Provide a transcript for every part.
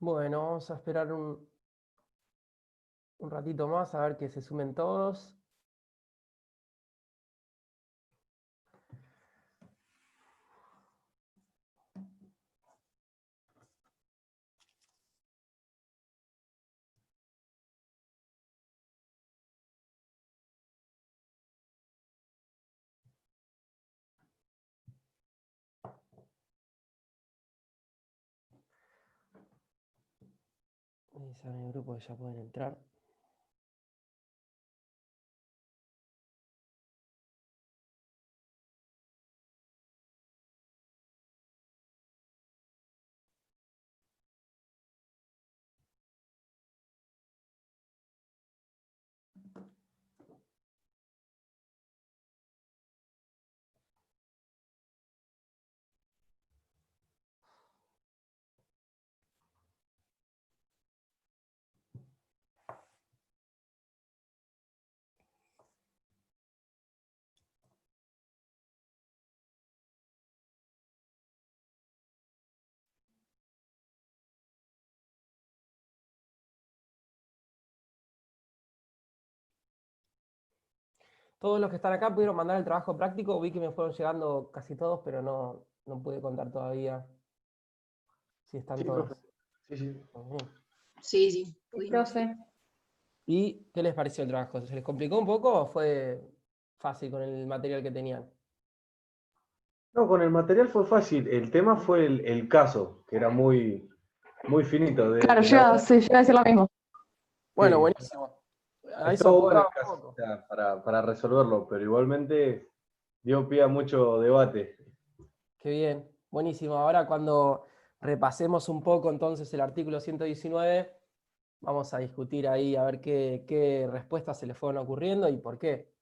Bueno, vamos a esperar un ratito más a ver que se sumen todos. Y saben el grupo que ya pueden entrar. Todos los que están acá pudieron mandar el trabajo práctico. Vi que me fueron llegando casi todos, pero no pude contar todavía si están Sí, profe. todos. Sí, sí. Sí, sí, Sí, pudimos. profe. ¿Y qué les pareció el trabajo? ¿Se les complicó un poco o fue fácil con el material que tenían? No, con el material fue fácil. El tema fue el caso, que era muy, muy finito. Claro, yo iba a decir lo mismo. Bueno, Sí, buenísimo. Ahí se estuvo bueno el complicaba un caso, poco. o sea, para resolverlo, pero igualmente dio pie a mucho debate. Qué bien, buenísimo. Ahora cuando repasemos un poco entonces el artículo 119, vamos a discutir ahí a ver qué respuestas se les fueron ocurriendo y por qué.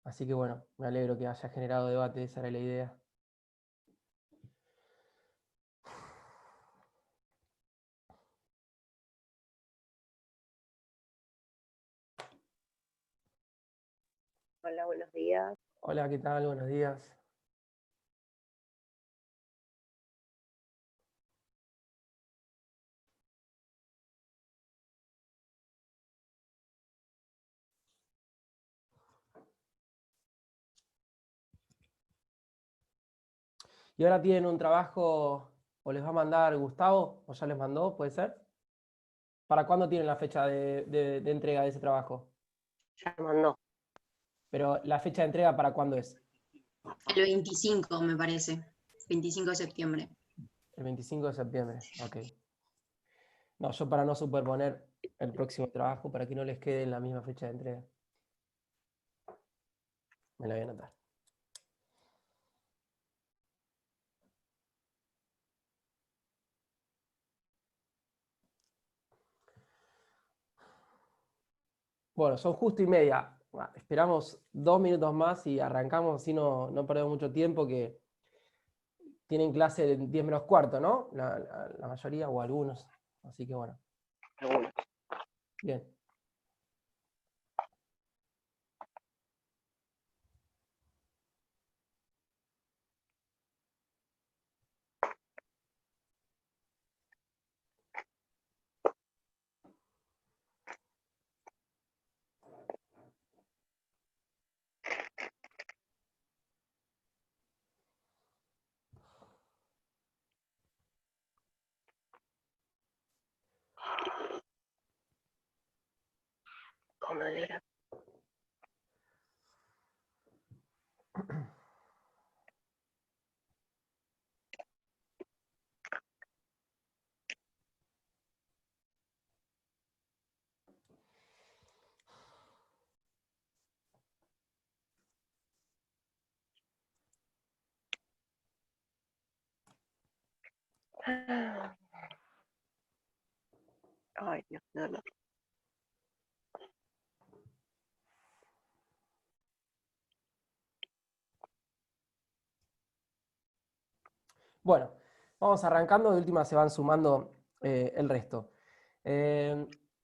Así que bueno, me alegro que haya generado debate, esa era la idea. Hola, buenos días. Hola, ¿qué tal? Buenos días. Y ahora tienen un trabajo, o les va a mandar Gustavo, o ya les mandó, ¿puede ser? ¿Para cuándo tienen la fecha de entrega de ese trabajo? Ya me mandó. Pero la fecha de entrega, ¿para cuándo es? El 25, me parece. 25 de septiembre. El 25 de septiembre, ok. No, yo para no superponer el próximo trabajo, para que no les quede en la misma fecha de entrega. Me la voy a anotar. Bueno, son justo y media. Esperamos 2 minutos más y arrancamos, así no perdemos mucho tiempo, que tienen clase en 10 menos cuarto, ¿no? La mayoría o algunos. Así que bueno. Algunos. Bien. ¿Cómo era? Ay, Dios, no, no. Bueno, vamos arrancando, de última se van sumando el resto.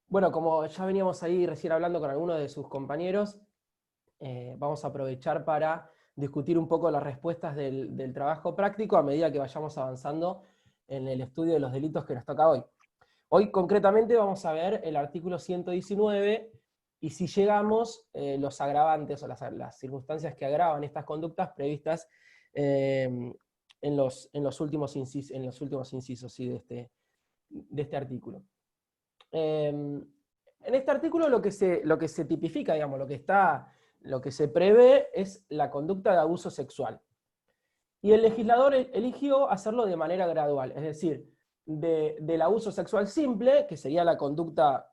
Bueno, como ya veníamos ahí recién hablando con algunos de sus compañeros, vamos a aprovechar para discutir un poco las respuestas del trabajo práctico a medida que vayamos avanzando en el estudio de los delitos que nos toca hoy. Hoy concretamente vamos a ver el artículo 119, y si llegamos, los agravantes o las circunstancias que agravan estas conductas previstas en los últimos incisos sí, de este artículo. En este artículo lo que se tipifica, digamos, lo que se prevé es la conducta de abuso sexual. Y el legislador eligió hacerlo de manera gradual, es decir, del abuso sexual simple, que sería la conducta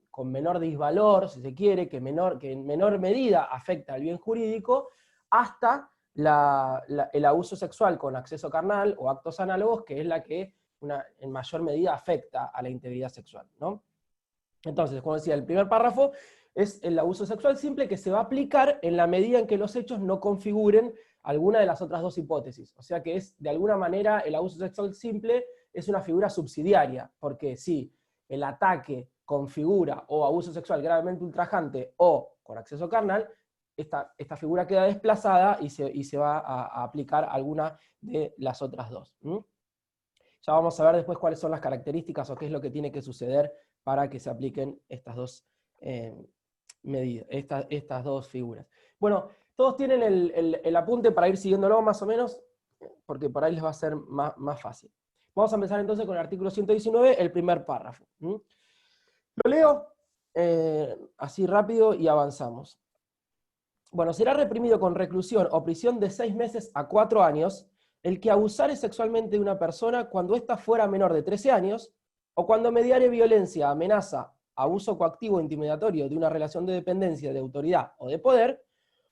con menor disvalor, si se quiere, que en menor medida afecta al bien jurídico, hasta el abuso sexual con acceso carnal o actos análogos, que es la que en mayor medida afecta a la integridad sexual, ¿no? Entonces, como decía, el primer párrafo es el abuso sexual simple, que se va a aplicar en la medida en que los hechos no configuren alguna de las otras dos hipótesis. O sea que de alguna manera, el abuso sexual simple es una figura subsidiaria, porque si el ataque configura o abuso sexual gravemente ultrajante o con acceso carnal, esta figura queda desplazada y se va a aplicar alguna de las otras dos. Ya vamos a ver después cuáles son las características o qué es lo que tiene que suceder para que se apliquen estas dos medidas, estas dos figuras. Bueno, todos tienen el apunte para ir siguiéndolo más o menos, porque por ahí les va a ser más fácil. Vamos a empezar entonces con el artículo 119, el primer párrafo. Lo leo así rápido y avanzamos. Bueno, será reprimido con reclusión o prisión de 6 meses a 4 años el que abusare sexualmente de una persona cuando ésta fuera menor de 13 años, o cuando mediare violencia, amenaza, abuso coactivo o intimidatorio de una relación de dependencia, de autoridad o de poder,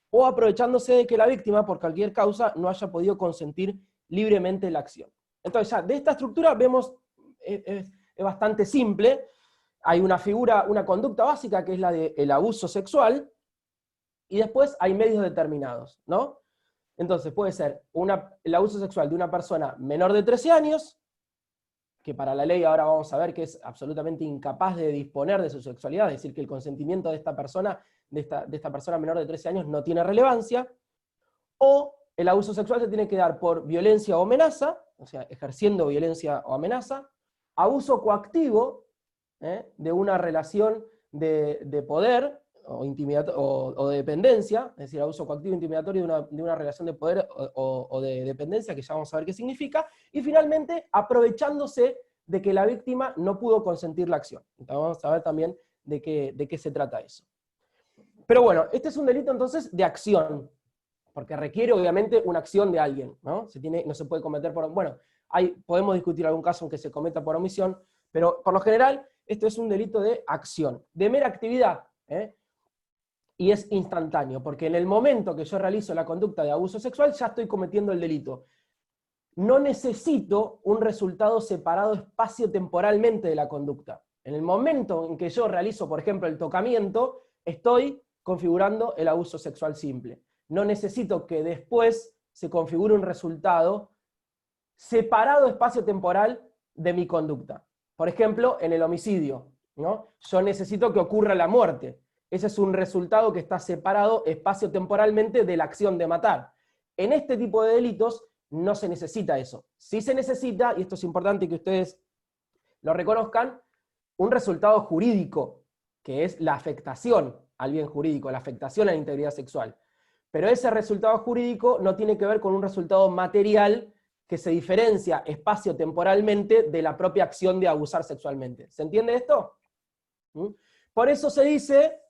o aprovechándose de que la víctima, por cualquier causa, no haya podido consentir libremente la acción. Entonces ya, de esta estructura vemos, es bastante simple. Hay una figura, una conducta básica, que es la del abuso sexual, y después hay medios determinados, ¿no? Entonces puede ser el abuso sexual de una persona menor de 13 años, que para la ley ahora vamos a ver que es absolutamente incapaz de disponer de su sexualidad, es decir, que el consentimiento de esta persona menor de 13 años no tiene relevancia, o el abuso sexual se tiene que dar por violencia o amenaza, o sea, ejerciendo violencia o amenaza, abuso coactivo, de una relación de poder o de dependencia, es decir, abuso coactivo intimidatorio de una relación de poder o de dependencia, que ya vamos a ver qué significa, y finalmente aprovechándose de que la víctima no pudo consentir la acción. Entonces vamos a ver también de qué se trata eso. Pero bueno, este es un delito entonces de acción, porque requiere obviamente una acción de alguien, ¿no? No se puede cometer por... Bueno, podemos discutir algún caso en que se cometa por omisión, pero por lo general esto es un delito de acción, de mera actividad, y es instantáneo, porque en el momento que yo realizo la conducta de abuso sexual ya estoy cometiendo el delito. No necesito un resultado separado espacio-temporalmente de la conducta. En el momento en que yo realizo, por ejemplo, el tocamiento, estoy configurando el abuso sexual simple. No necesito que después se configure un resultado separado espacio-temporal de mi conducta. Por ejemplo, en el homicidio, ¿no? Yo necesito que ocurra la muerte. Ese es un resultado que está separado espacio-temporalmente de la acción de matar. En este tipo de delitos no se necesita eso. Sí se necesita, y esto es importante que ustedes lo reconozcan, un resultado jurídico, que es la afectación al bien jurídico, la afectación a la integridad sexual. Pero ese resultado jurídico no tiene que ver con un resultado material que se diferencia espacio-temporalmente de la propia acción de abusar sexualmente. ¿Se entiende esto? Por eso se dice,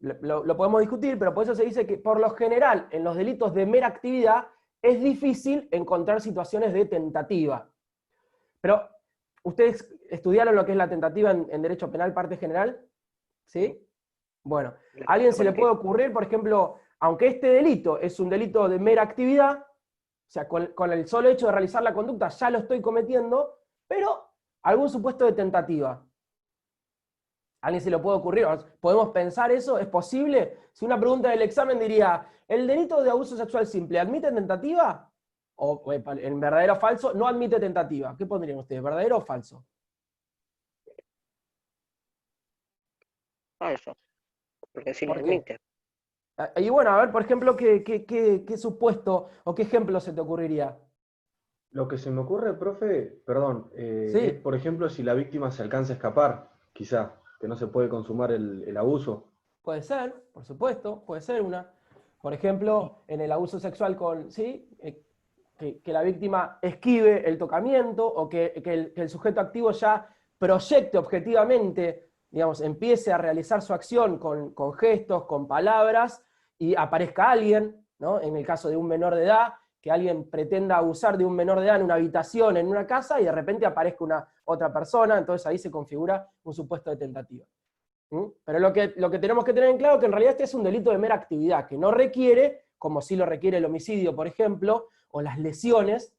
lo podemos discutir, pero por eso se dice que por lo general en los delitos de mera actividad es difícil encontrar situaciones de tentativa. Pero, ¿ustedes estudiaron lo que es la tentativa en Derecho Penal, parte general? ¿Sí? Bueno, ¿a alguien se le puede ocurrir, por ejemplo, aunque este delito es un delito de mera actividad, o sea, con el solo hecho de realizar la conducta ya lo estoy cometiendo, pero algún supuesto de tentativa? ¿A alguien se le puede ocurrir? ¿Podemos pensar eso? ¿Es posible? Si una pregunta del examen diría, ¿el delito de abuso sexual simple admite tentativa? O en verdadero o falso, no admite tentativa. ¿Qué pondrían ustedes? ¿Verdadero o falso? Falso. Porque sí lo ¿Por qué? admite. Y bueno, a ver, por ejemplo, ¿qué supuesto o qué ejemplo se te ocurriría? Lo que se me ocurre, profe, perdón, Sí. es por ejemplo si la víctima se alcanza a escapar, quizá, que no se puede consumar el abuso. Puede ser, por supuesto, puede ser una. Por ejemplo, en el abuso sexual ¿sí? Que la víctima esquive el tocamiento o que el sujeto activo ya proyecte objetivamente, digamos, empiece a realizar su acción con gestos, con palabras, y aparezca alguien, ¿no? En el caso de un menor de edad, que alguien pretenda abusar de un menor de edad en una habitación, en una casa, y de repente aparezca otra persona, entonces ahí se configura un supuesto de tentativa. Pero lo que tenemos que tener en claro es que en realidad este es un delito de mera actividad, que no requiere, como sí lo requiere el homicidio, por ejemplo, o las lesiones,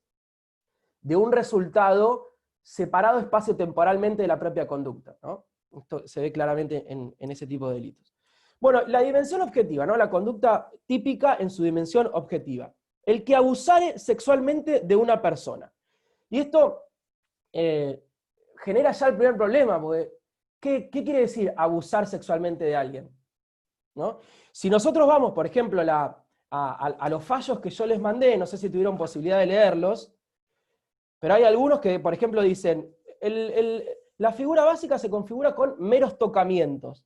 de un resultado separado espacio-temporalmente de la propia conducta, ¿no? Esto se ve claramente en ese tipo de delitos. Bueno, la dimensión objetiva, ¿no? La conducta típica en su dimensión objetiva. El que abusare sexualmente de una persona. Y esto genera ya el primer problema, porque ¿qué quiere decir abusar sexualmente de alguien? ¿No? Si nosotros vamos, por ejemplo, a los fallos que yo les mandé, no sé si tuvieron posibilidad de leerlos, pero hay algunos que, por ejemplo, dicen, la figura básica se configura con meros tocamientos.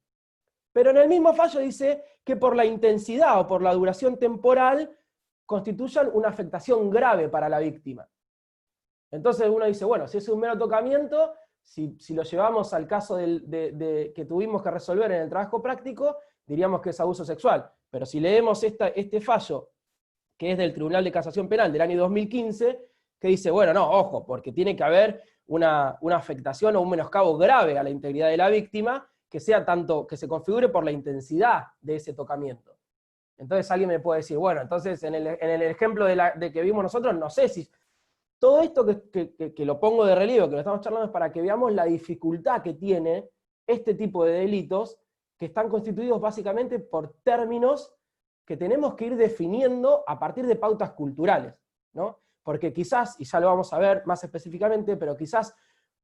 Pero en el mismo fallo dice que por la intensidad o por la duración temporal constituyan una afectación grave para la víctima. Entonces uno dice, bueno, si es un mero tocamiento, si lo llevamos al caso que tuvimos que resolver en el trabajo práctico, diríamos que es abuso sexual. Pero si leemos este fallo, que es del Tribunal de Casación Penal del año 2015, que dice, bueno, no, ojo, porque tiene que haber una afectación o un menoscabo grave a la integridad de la víctima, que sea tanto, que se configure por la intensidad de ese tocamiento. Entonces alguien me puede decir, bueno, entonces en el ejemplo de que vimos nosotros, no sé si... Todo esto que lo pongo de relieve, que lo estamos charlando, es para que veamos la dificultad que tiene este tipo de delitos, que están constituidos básicamente por términos que tenemos que ir definiendo a partir de pautas culturales, ¿no? Porque quizás, y ya lo vamos a ver más específicamente, pero quizás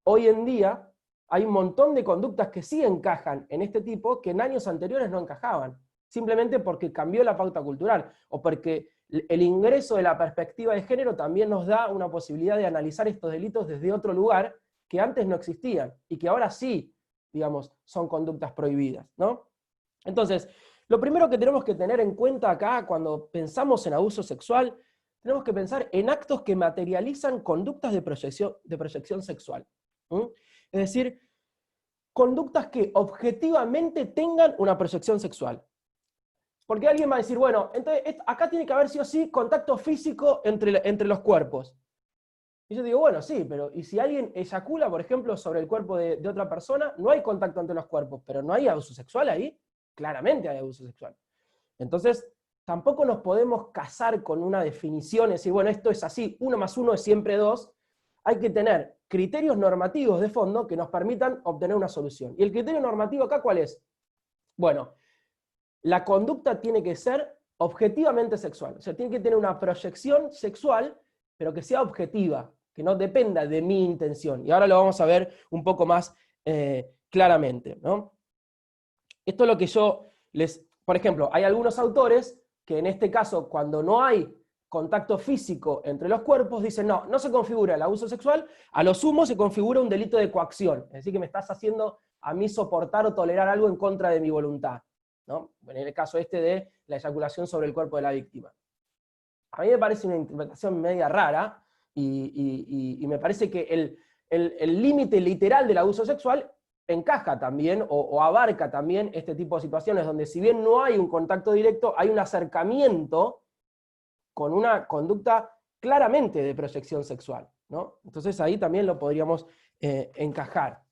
hoy en día hay un montón de conductas que sí encajan en este tipo que en años anteriores no encajaban, simplemente porque cambió la pauta cultural, o porque el ingreso de la perspectiva de género también nos da una posibilidad de analizar estos delitos desde otro lugar que antes no existían, y que ahora sí, digamos, son conductas prohibidas, ¿no? Entonces, lo primero que tenemos que tener en cuenta acá cuando pensamos en abuso sexual, tenemos que pensar en actos que materializan conductas de proyección sexual. Es decir, conductas que objetivamente tengan una proyección sexual. Porque alguien va a decir, bueno, entonces acá tiene que haber sí o sí contacto físico entre los cuerpos. Y yo digo, bueno, sí, pero ¿y si alguien eyacula, por ejemplo, sobre el cuerpo de otra persona? No hay contacto entre los cuerpos, pero ¿no hay abuso sexual ahí? Claramente hay abuso sexual. Entonces, tampoco nos podemos casar con una definición, es decir, bueno, esto es así, 1 más 1 es siempre 2. Hay que tener criterios normativos de fondo que nos permitan obtener una solución. ¿Y el criterio normativo acá cuál es? Bueno, la conducta tiene que ser objetivamente sexual. O sea, tiene que tener una proyección sexual, pero que sea objetiva, que no dependa de mi intención. Y ahora lo vamos a ver un poco más claramente, ¿no? Esto es lo que yo por ejemplo, hay algunos autores que en este caso, cuando no hay contacto físico entre los cuerpos, dicen, no se configura el abuso sexual, a lo sumo se configura un delito de coacción, es decir, que me estás haciendo a mí soportar o tolerar algo en contra de mi voluntad, ¿no? En el caso de la eyaculación sobre el cuerpo de la víctima. A mí me parece una interpretación media rara, y me parece que el límite literal del abuso sexual encaja también, o abarca también este tipo de situaciones, donde si bien no hay un contacto directo, hay un acercamiento con una conducta claramente de proyección sexual, ¿no? Entonces ahí también lo podríamos encajar.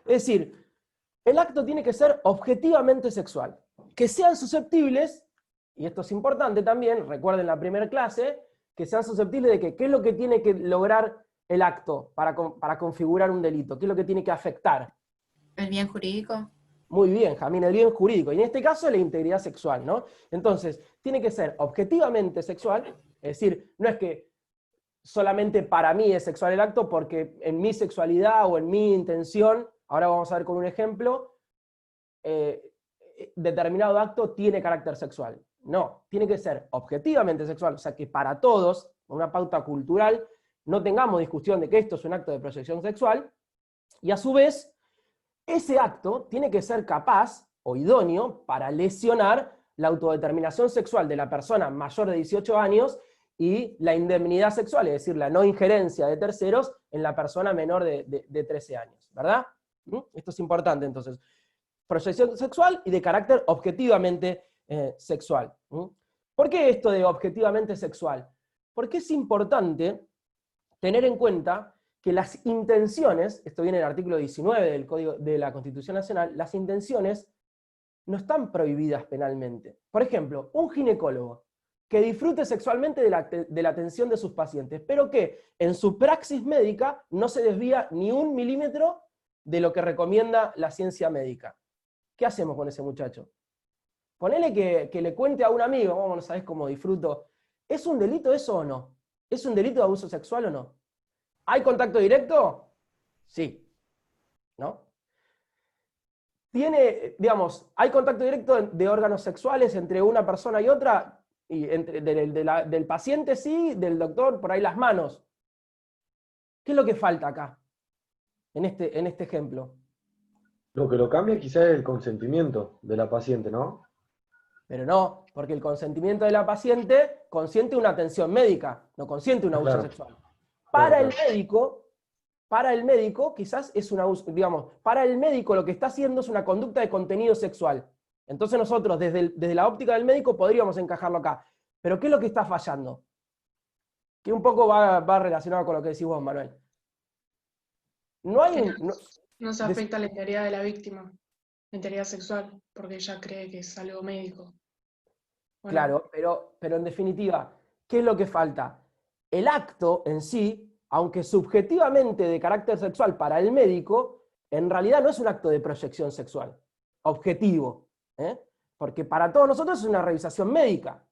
Es decir, el acto tiene que ser objetivamente sexual, que sean susceptibles, y esto es importante también, recuerden la primera clase, que sean susceptibles de que qué es lo que tiene que lograr el acto para configurar un delito, qué es lo que tiene que afectar. ¿El bien jurídico? Muy bien, Jamín, el bien jurídico, y en este caso la integridad sexual, ¿no? Entonces, tiene que ser objetivamente sexual, es decir, no es que solamente para mí es sexual el acto, porque en mi sexualidad o en mi intención, ahora vamos a ver con un ejemplo, determinado acto tiene carácter sexual. No, tiene que ser objetivamente sexual, o sea que para todos, una pauta cultural, no tengamos discusión de que esto es un acto de proyección sexual, y a su vez, ese acto tiene que ser capaz o idóneo para lesionar la autodeterminación sexual de la persona mayor de 18 años y la indemnidad sexual, es decir, la no injerencia de terceros en la persona menor de 13 años, ¿verdad? Esto es importante, entonces. Proyección sexual y de carácter objetivamente sexual. ¿Por qué esto de objetivamente sexual? Porque es importante tener en cuenta que las intenciones, esto viene en el artículo 19 del Código de la Constitución Nacional, las intenciones no están prohibidas penalmente. Por ejemplo, un ginecólogo que disfrute sexualmente de la atención de sus pacientes, pero que en su praxis médica no se desvía ni 1 milímetro de lo que recomienda la ciencia médica. ¿Qué hacemos con ese muchacho? Ponele que le cuente a un amigo, vos no sabés cómo disfruto. ¿Es un delito eso o no? ¿Es un delito de abuso sexual o no? ¿Hay contacto directo? Sí. ¿No? ¿Hay contacto directo de órganos sexuales entre una persona y otra? Y del paciente sí, del doctor por ahí las manos. ¿Qué es lo que falta acá? En este ejemplo. Lo que lo cambia quizás es el consentimiento de la paciente, ¿no? Pero no, porque el consentimiento de la paciente consiente una atención médica, no consiente un abuso Claro. sexual. Para Claro. el médico quizás es un abuso, para el médico lo que está haciendo es una conducta de contenido sexual. Entonces nosotros, desde la óptica del médico, podríamos encajarlo acá. Pero ¿qué es lo que está fallando? Que un poco va relacionado con lo que decís vos, Manuel. No hay Que un... no se afecta la integridad de la víctima, la integridad sexual, porque ella cree que es algo médico. Bueno, Claro, pero en definitiva, ¿qué es lo que falta? El acto en sí, aunque subjetivamente de carácter sexual para el médico, en realidad no es un acto de proyección sexual, objetivo, porque para todos nosotros es una revisación médica.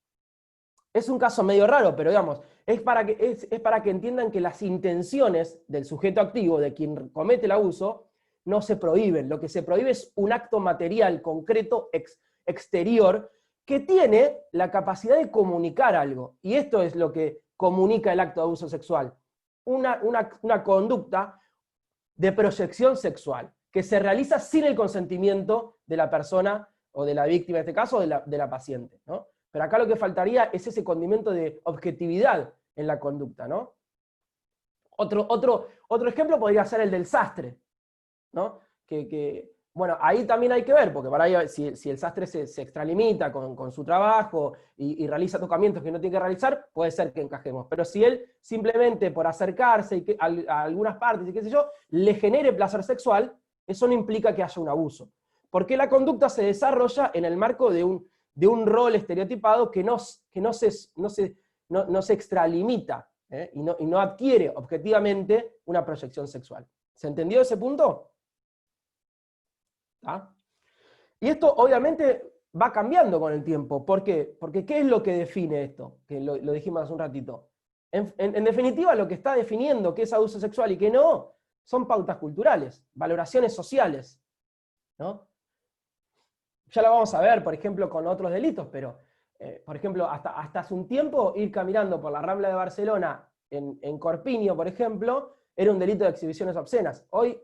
Es un caso medio raro, pero digamos, es para que entiendan que las intenciones del sujeto activo, de quien comete el abuso, no se prohíben. Lo que se prohíbe es un acto material, concreto, exterior, que tiene la capacidad de comunicar algo. Y esto es lo que comunica el acto de abuso sexual. Una conducta de proyección sexual, que se realiza sin el consentimiento de la persona, o de la víctima en este caso, o de la paciente, ¿no? Pero acá lo que faltaría es ese condimento de objetividad en la conducta, ¿no? Otro ejemplo podría ser el del sastre, ¿no? Bueno, ahí también hay que ver, porque para ahí, si el sastre se extralimita con su trabajo y realiza tocamientos que no tiene que realizar, puede ser que encajemos. Pero si él simplemente por acercarse a algunas partes y qué sé yo, le genere placer sexual, eso no implica que haya un abuso. Porque la conducta se desarrolla en el marco de un rol estereotipado que no se extralimita, y no adquiere objetivamente una proyección sexual. ¿Se entendió ese punto? ¿Ah? Y esto obviamente va cambiando con el tiempo. ¿Por qué? Porque ¿qué es lo que define esto? Que lo dijimos hace un ratito. En definitiva, lo que está definiendo qué es abuso sexual y qué no, son pautas culturales, valoraciones sociales, ¿no? Ya lo vamos a ver, por ejemplo, con otros delitos, pero, por ejemplo, hasta hace un tiempo, ir caminando por la Rambla de Barcelona en Corpiño, por ejemplo, era un delito de exhibiciones obscenas. Hoy,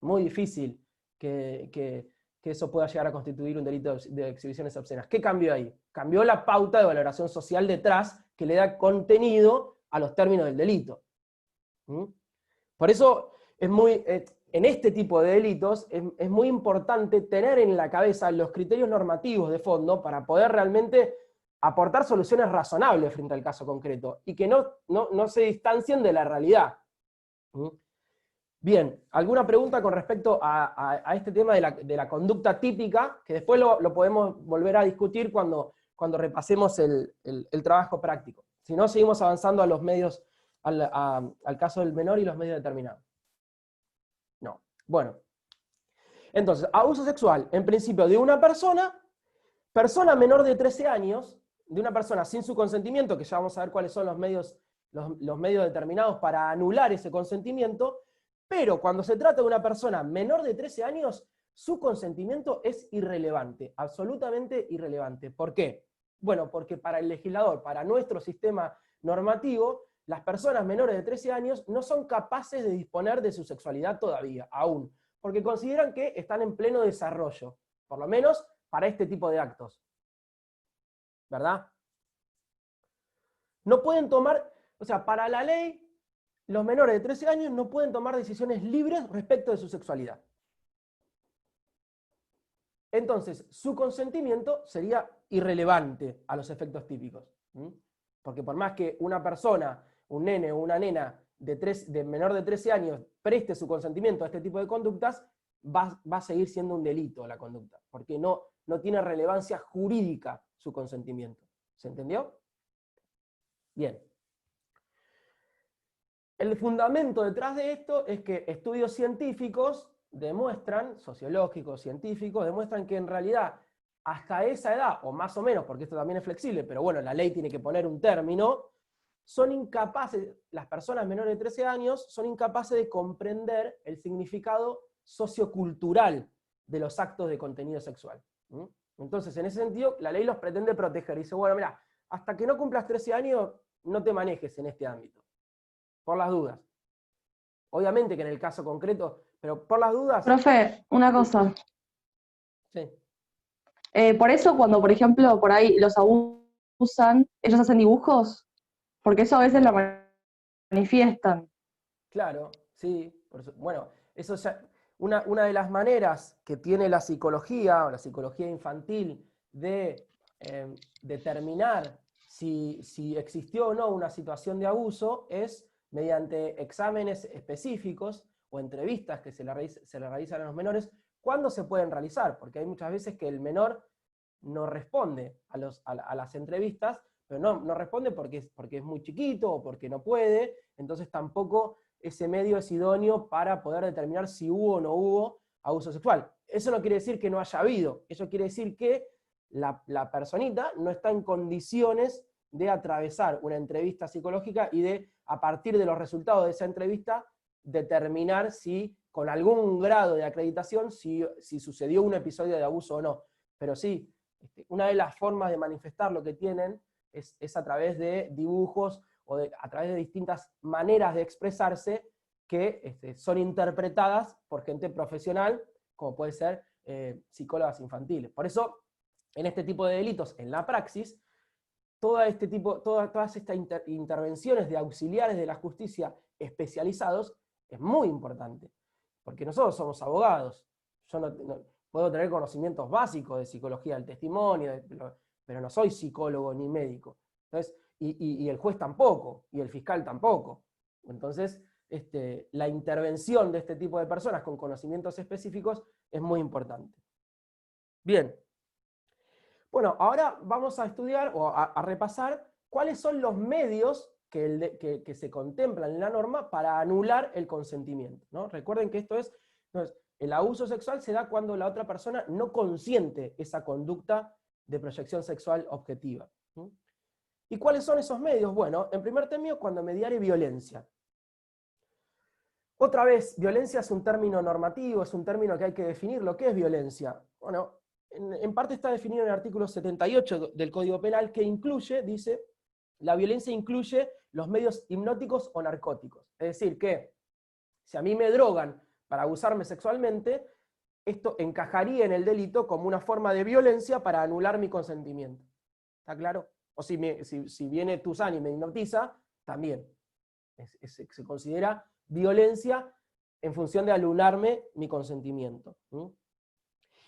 muy difícil que eso pueda llegar a constituir un delito de exhibiciones obscenas. ¿Qué cambió ahí? Cambió la pauta de valoración social detrás, que le da contenido a los términos del delito. Por eso es en este tipo de delitos es muy importante tener en la cabeza los criterios normativos de fondo para poder realmente aportar soluciones razonables frente al caso concreto, y que no se distancien de la realidad. Bien, ¿alguna pregunta con respecto a este tema de la conducta típica? Que después lo podemos volver a discutir cuando repasemos el trabajo práctico. Si no, seguimos avanzando a los medios, al caso del menor y los medios determinados. No. Bueno. Entonces, abuso sexual, en principio, de una persona menor de 13 años, de una persona sin su consentimiento, que ya vamos a ver cuáles son los medios determinados para anular ese consentimiento, pero cuando se trata de una persona menor de 13 años, su consentimiento es irrelevante, absolutamente irrelevante. ¿Por qué? Bueno, porque para el legislador, para nuestro sistema normativo, las personas menores de 13 años no son capaces de disponer de su sexualidad todavía, aún, porque consideran que están en pleno desarrollo, por lo menos para este tipo de actos. ¿Verdad? No pueden tomar, o sea, para la ley, los menores de 13 años no pueden tomar decisiones libres respecto de su sexualidad. Entonces, su consentimiento sería irrelevante a los efectos típicos. Porque por más que una persona, un nene o una nena de menor de 13 años preste su consentimiento a este tipo de conductas, va a seguir siendo un delito la conducta, porque no tiene relevancia jurídica su consentimiento. ¿Se entendió? Bien. El fundamento detrás de esto es que estudios científicos demuestran, sociológicos, científicos, demuestran que en realidad hasta esa edad, o más o menos, porque esto también es flexible, pero bueno, la ley tiene que poner un término, son incapaces, las personas menores de 13 años son incapaces de comprender el significado sociocultural de los actos de contenido sexual. Entonces, en ese sentido, la ley los pretende proteger. Dice, bueno, mira, hasta que no cumplas 13 años, no te manejes en este ámbito. Por las dudas. Obviamente que en el caso concreto, pero por las dudas... Profe, una cosa. Sí. Por eso cuando, por ejemplo, por ahí los abusan, ellos hacen dibujos, porque eso a veces lo manifiestan. Claro, sí. Bueno, eso ya, una de las maneras que tiene la psicología, o la psicología infantil, de determinar si existió o no una situación de abuso, es mediante exámenes específicos o entrevistas que se le realizan a los menores. ¿Cuándo se pueden realizar? Porque hay muchas veces que el menor no responde a las entrevistas, pero no responde porque es muy chiquito o porque no puede, entonces tampoco ese medio es idóneo para poder determinar si hubo o no hubo abuso sexual. Eso no quiere decir que no haya habido, eso quiere decir que la personita no está en condiciones de atravesar una entrevista psicológica y de, a partir de los resultados de esa entrevista, determinar si, con algún grado de acreditación, si sucedió un episodio de abuso o no. Pero sí, una de las formas de manifestar lo que tienen es a través de dibujos o a través de distintas maneras de expresarse que son interpretadas por gente profesional, como puede ser psicólogas infantiles. Por eso, en este tipo de delitos, en la praxis, todas estas intervenciones de auxiliares de la justicia especializados es muy importante, porque nosotros somos abogados. Yo puedo tener conocimientos básicos de psicología del testimonio, pero no soy psicólogo ni médico. Entonces, y el juez tampoco, y el fiscal tampoco. Entonces, la intervención de este tipo de personas con conocimientos específicos es muy importante. Bien. Bueno, ahora vamos a estudiar o a repasar cuáles son los medios que se contemplan en la norma para anular el consentimiento, ¿no? Recuerden que esto el abuso sexual se da cuando la otra persona no consiente esa conducta de proyección sexual objetiva. ¿Y cuáles son esos medios? Bueno, en primer término, cuando mediare violencia. Otra vez, violencia es un término normativo, es un término que hay que definir. ¿Lo que es violencia? Bueno, en parte está definido en el artículo 78 del Código Penal, que dice, la violencia incluye los medios hipnóticos o narcóticos. Es decir, que si a mí me drogan para abusarme sexualmente, esto encajaría en el delito como una forma de violencia para anular mi consentimiento. ¿Está claro? O si viene Tuzán y me hipnotiza, también. Se considera violencia en función de anularme mi consentimiento.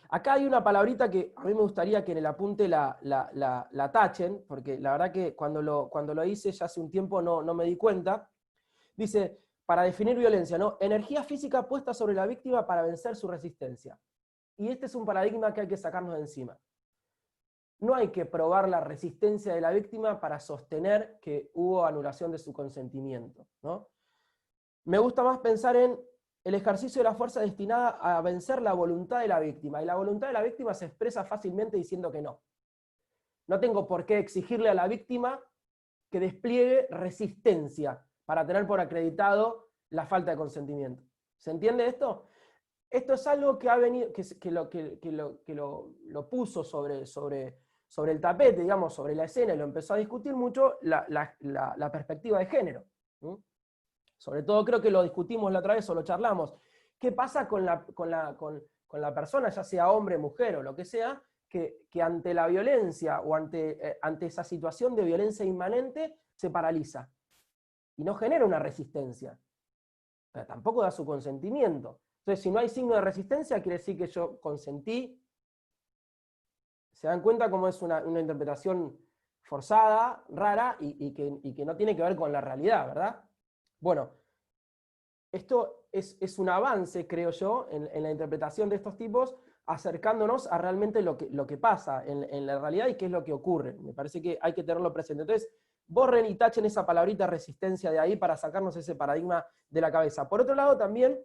Acá hay una palabrita que a mí me gustaría que en el apunte la tachen, porque la verdad que cuando lo hice ya hace un tiempo no me di cuenta. Dice, para definir violencia, ¿no? Energía física puesta sobre la víctima para vencer su resistencia. Y este es un paradigma que hay que sacarnos de encima. No hay que probar la resistencia de la víctima para sostener que hubo anulación de su consentimiento, ¿no? Me gusta más pensar en el ejercicio de la fuerza destinada a vencer la voluntad de la víctima. Y la voluntad de la víctima se expresa fácilmente diciendo que no. No tengo por qué exigirle a la víctima que despliegue resistencia para tener por acreditado la falta de consentimiento. ¿Se entiende esto? Esto es algo que ha venido, que lo puso sobre sobre el tapete, digamos, sobre la escena, y lo empezó a discutir mucho, la perspectiva de género. ¿Mm? Sobre todo creo que lo discutimos la otra vez o lo charlamos. ¿Qué pasa con la persona, ya sea hombre, mujer o lo que sea, que ante la violencia o ante esa situación de violencia inmanente se paraliza? Y no genera una resistencia, pero tampoco da su consentimiento. Entonces, si no hay signo de resistencia, quiere decir que yo consentí. ¿Se dan cuenta cómo es una interpretación forzada, rara, y que no tiene que ver con la realidad, ¿verdad? Bueno, esto es un avance, creo yo, en la interpretación de estos tipos, acercándonos a realmente lo que pasa en la realidad y qué es lo que ocurre. Me parece que hay que tenerlo presente. Entonces, borren y tachen esa palabrita resistencia de ahí para sacarnos ese paradigma de la cabeza. Por otro lado, también,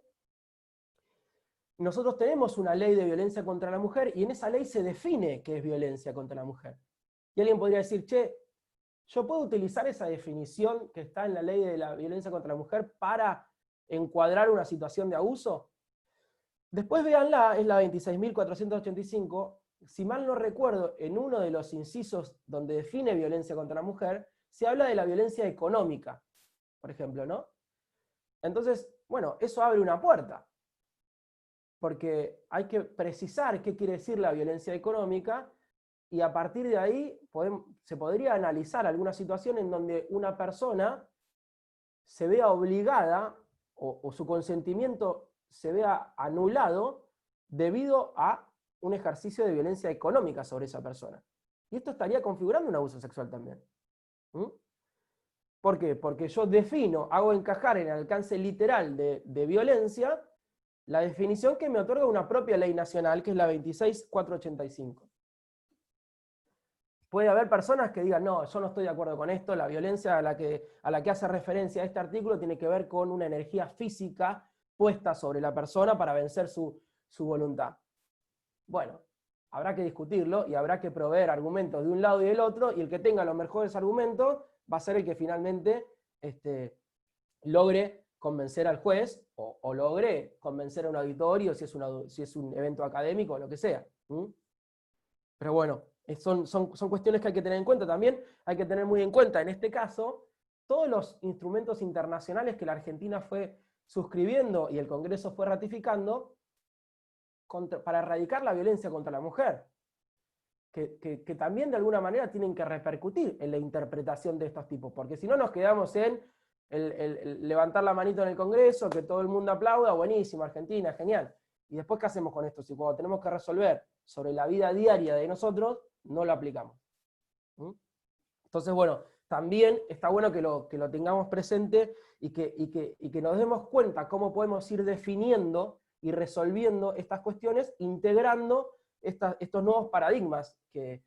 nosotros tenemos una ley de violencia contra la mujer y en esa ley se define qué es violencia contra la mujer. Y alguien podría decir, che, ¿yo puedo utilizar esa definición que está en la ley de la violencia contra la mujer para encuadrar una situación de abuso? Después véanla, es la 26.485. Si mal no recuerdo, en uno de los incisos donde define violencia contra la mujer, se habla de la violencia económica, por ejemplo, ¿no? Entonces, bueno, eso abre una puerta, porque hay que precisar qué quiere decir la violencia económica, y a partir de ahí se podría analizar alguna situación en donde una persona se vea obligada, o su consentimiento se vea anulado, debido a un ejercicio de violencia económica sobre esa persona. Y esto estaría configurando un abuso sexual también. ¿Mm? ¿Por qué? Porque yo defino, hago encajar en el alcance literal de violencia la definición que me otorga una propia ley nacional, que es la 26.485. Puede haber personas que digan, no, yo no estoy de acuerdo con esto, la violencia a la que hace referencia este artículo tiene que ver con una energía física puesta sobre la persona para vencer su voluntad. Bueno, habrá que discutirlo y habrá que proveer argumentos de un lado y del otro, y el que tenga los mejores argumentos va a ser el que finalmente logre convencer al juez, o logre convencer a un auditorio, si es un evento académico o lo que sea. ¿Mm? Pero bueno, son cuestiones que hay que tener en cuenta también. Hay que tener muy en cuenta, en este caso, todos los instrumentos internacionales que la Argentina fue suscribiendo y el Congreso fue ratificando para erradicar la violencia contra la mujer, que también de alguna manera tienen que repercutir en la interpretación de estos tipos, porque si no nos quedamos en el levantar la manito en el Congreso, que todo el mundo aplauda, buenísimo, Argentina, genial. Y después, ¿qué hacemos con esto? Si cuando tenemos que resolver sobre la vida diaria de nosotros, no lo aplicamos. ¿Mm? Entonces, bueno, también está bueno que lo tengamos presente y que nos demos cuenta cómo podemos ir definiendo y resolviendo estas cuestiones, integrando estos nuevos paradigmas que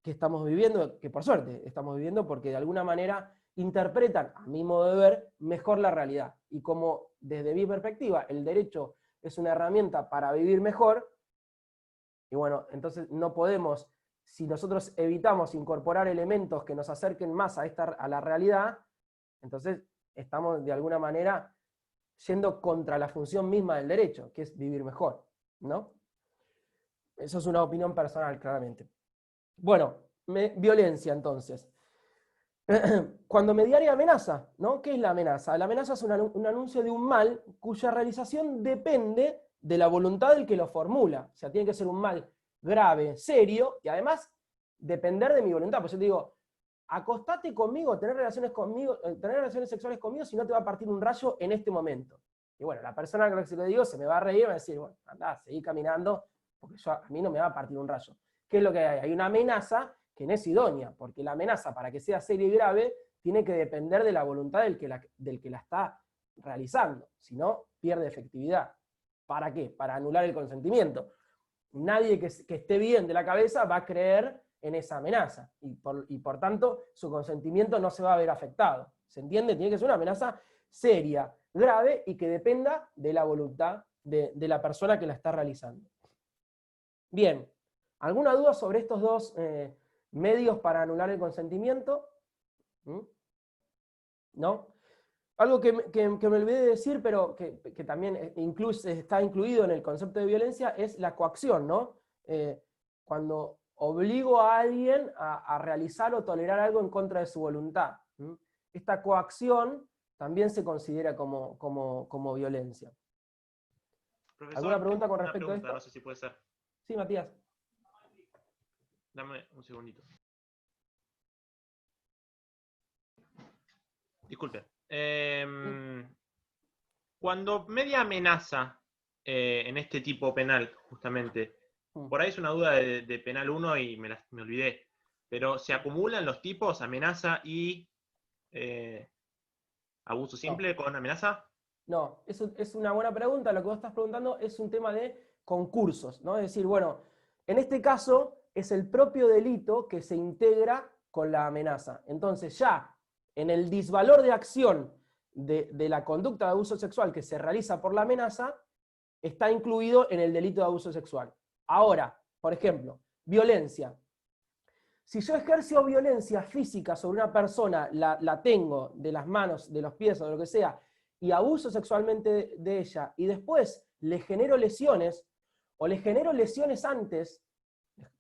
estamos viviendo, que por suerte estamos viviendo, porque de alguna manera interpretan, a mi modo de ver, mejor la realidad. Y como desde mi perspectiva el derecho es una herramienta para vivir mejor, y bueno, entonces no podemos, si nosotros evitamos incorporar elementos que nos acerquen más a la realidad, entonces estamos de alguna manera yendo contra la función misma del derecho, que es vivir mejor, ¿no? Eso es una opinión personal, claramente. Bueno, violencia entonces. Cuando mediaria amenaza, ¿no? ¿Qué es la amenaza? La amenaza es un anuncio de un mal cuya realización depende de la voluntad del que lo formula. O sea, tiene que ser un mal grave, serio, y además depender de mi voluntad. Pues yo te digo, acostate conmigo, tener relaciones sexuales conmigo, si no te va a partir un rayo en este momento. Y bueno, la persona que se lo digo se me va a reír y va a decir, bueno, andá, seguí caminando, porque a mí no me va a partir un rayo. ¿Qué es lo que hay? Hay una amenaza que no es idónea, porque la amenaza, para que sea seria y grave, tiene que depender de la voluntad del que la está realizando, si no, pierde efectividad. ¿Para qué? Para anular el consentimiento. Nadie que esté bien de la cabeza va a creer en esa amenaza, y por tanto su consentimiento no se va a ver afectado. ¿Se entiende? Tiene que ser una amenaza seria, grave, y que dependa de la voluntad de la persona que la está realizando. Bien, ¿alguna duda sobre estos dos medios para anular el consentimiento? ¿No? Algo que me olvidé de decir, pero que también está incluido en el concepto de violencia, es la coacción, ¿no? Cuando obligo a alguien a realizar o tolerar algo en contra de su voluntad. Esta coacción también se considera como violencia. Profesor, ¿Alguna pregunta tengo con una respecto a pregunta, esto? no sé si puede ser. Sí, Matías. Dame un segundito. Disculpe. Cuando media amenaza en este tipo penal, justamente, por ahí es una duda de penal 1 y me olvidé, pero ¿se acumulan los tipos amenaza y abuso simple con amenaza? No, eso es una buena pregunta. Lo que vos estás preguntando es un tema de concursos, ¿no? Es decir, bueno, en este caso es el propio delito que se integra con la amenaza. Entonces ya en el disvalor de acción de la conducta de abuso sexual que se realiza por la amenaza, está incluido en el delito de abuso sexual. Ahora, por ejemplo, violencia. Si yo ejerzo violencia física sobre una persona, la tengo de las manos, de los pies o de lo que sea, y abuso sexualmente de ella, y después le genero lesiones, o le genero lesiones antes,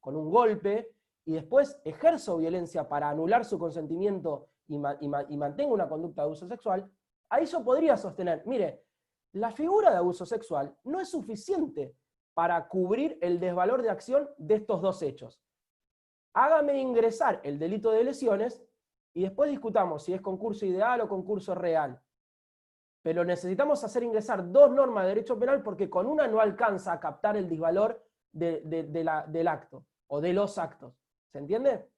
con un golpe, y después ejerzo violencia para anular su consentimiento y mantengo una conducta de abuso sexual, ahí yo podría sostener, mire, la figura de abuso sexual no es suficiente para cubrir el desvalor de acción de estos dos hechos. Hágame ingresar el delito de lesiones y después discutamos si es concurso ideal o concurso real. Pero necesitamos hacer ingresar dos normas de derecho penal porque con una no alcanza a captar el disvalor del acto o de los actos. ¿Se entiende?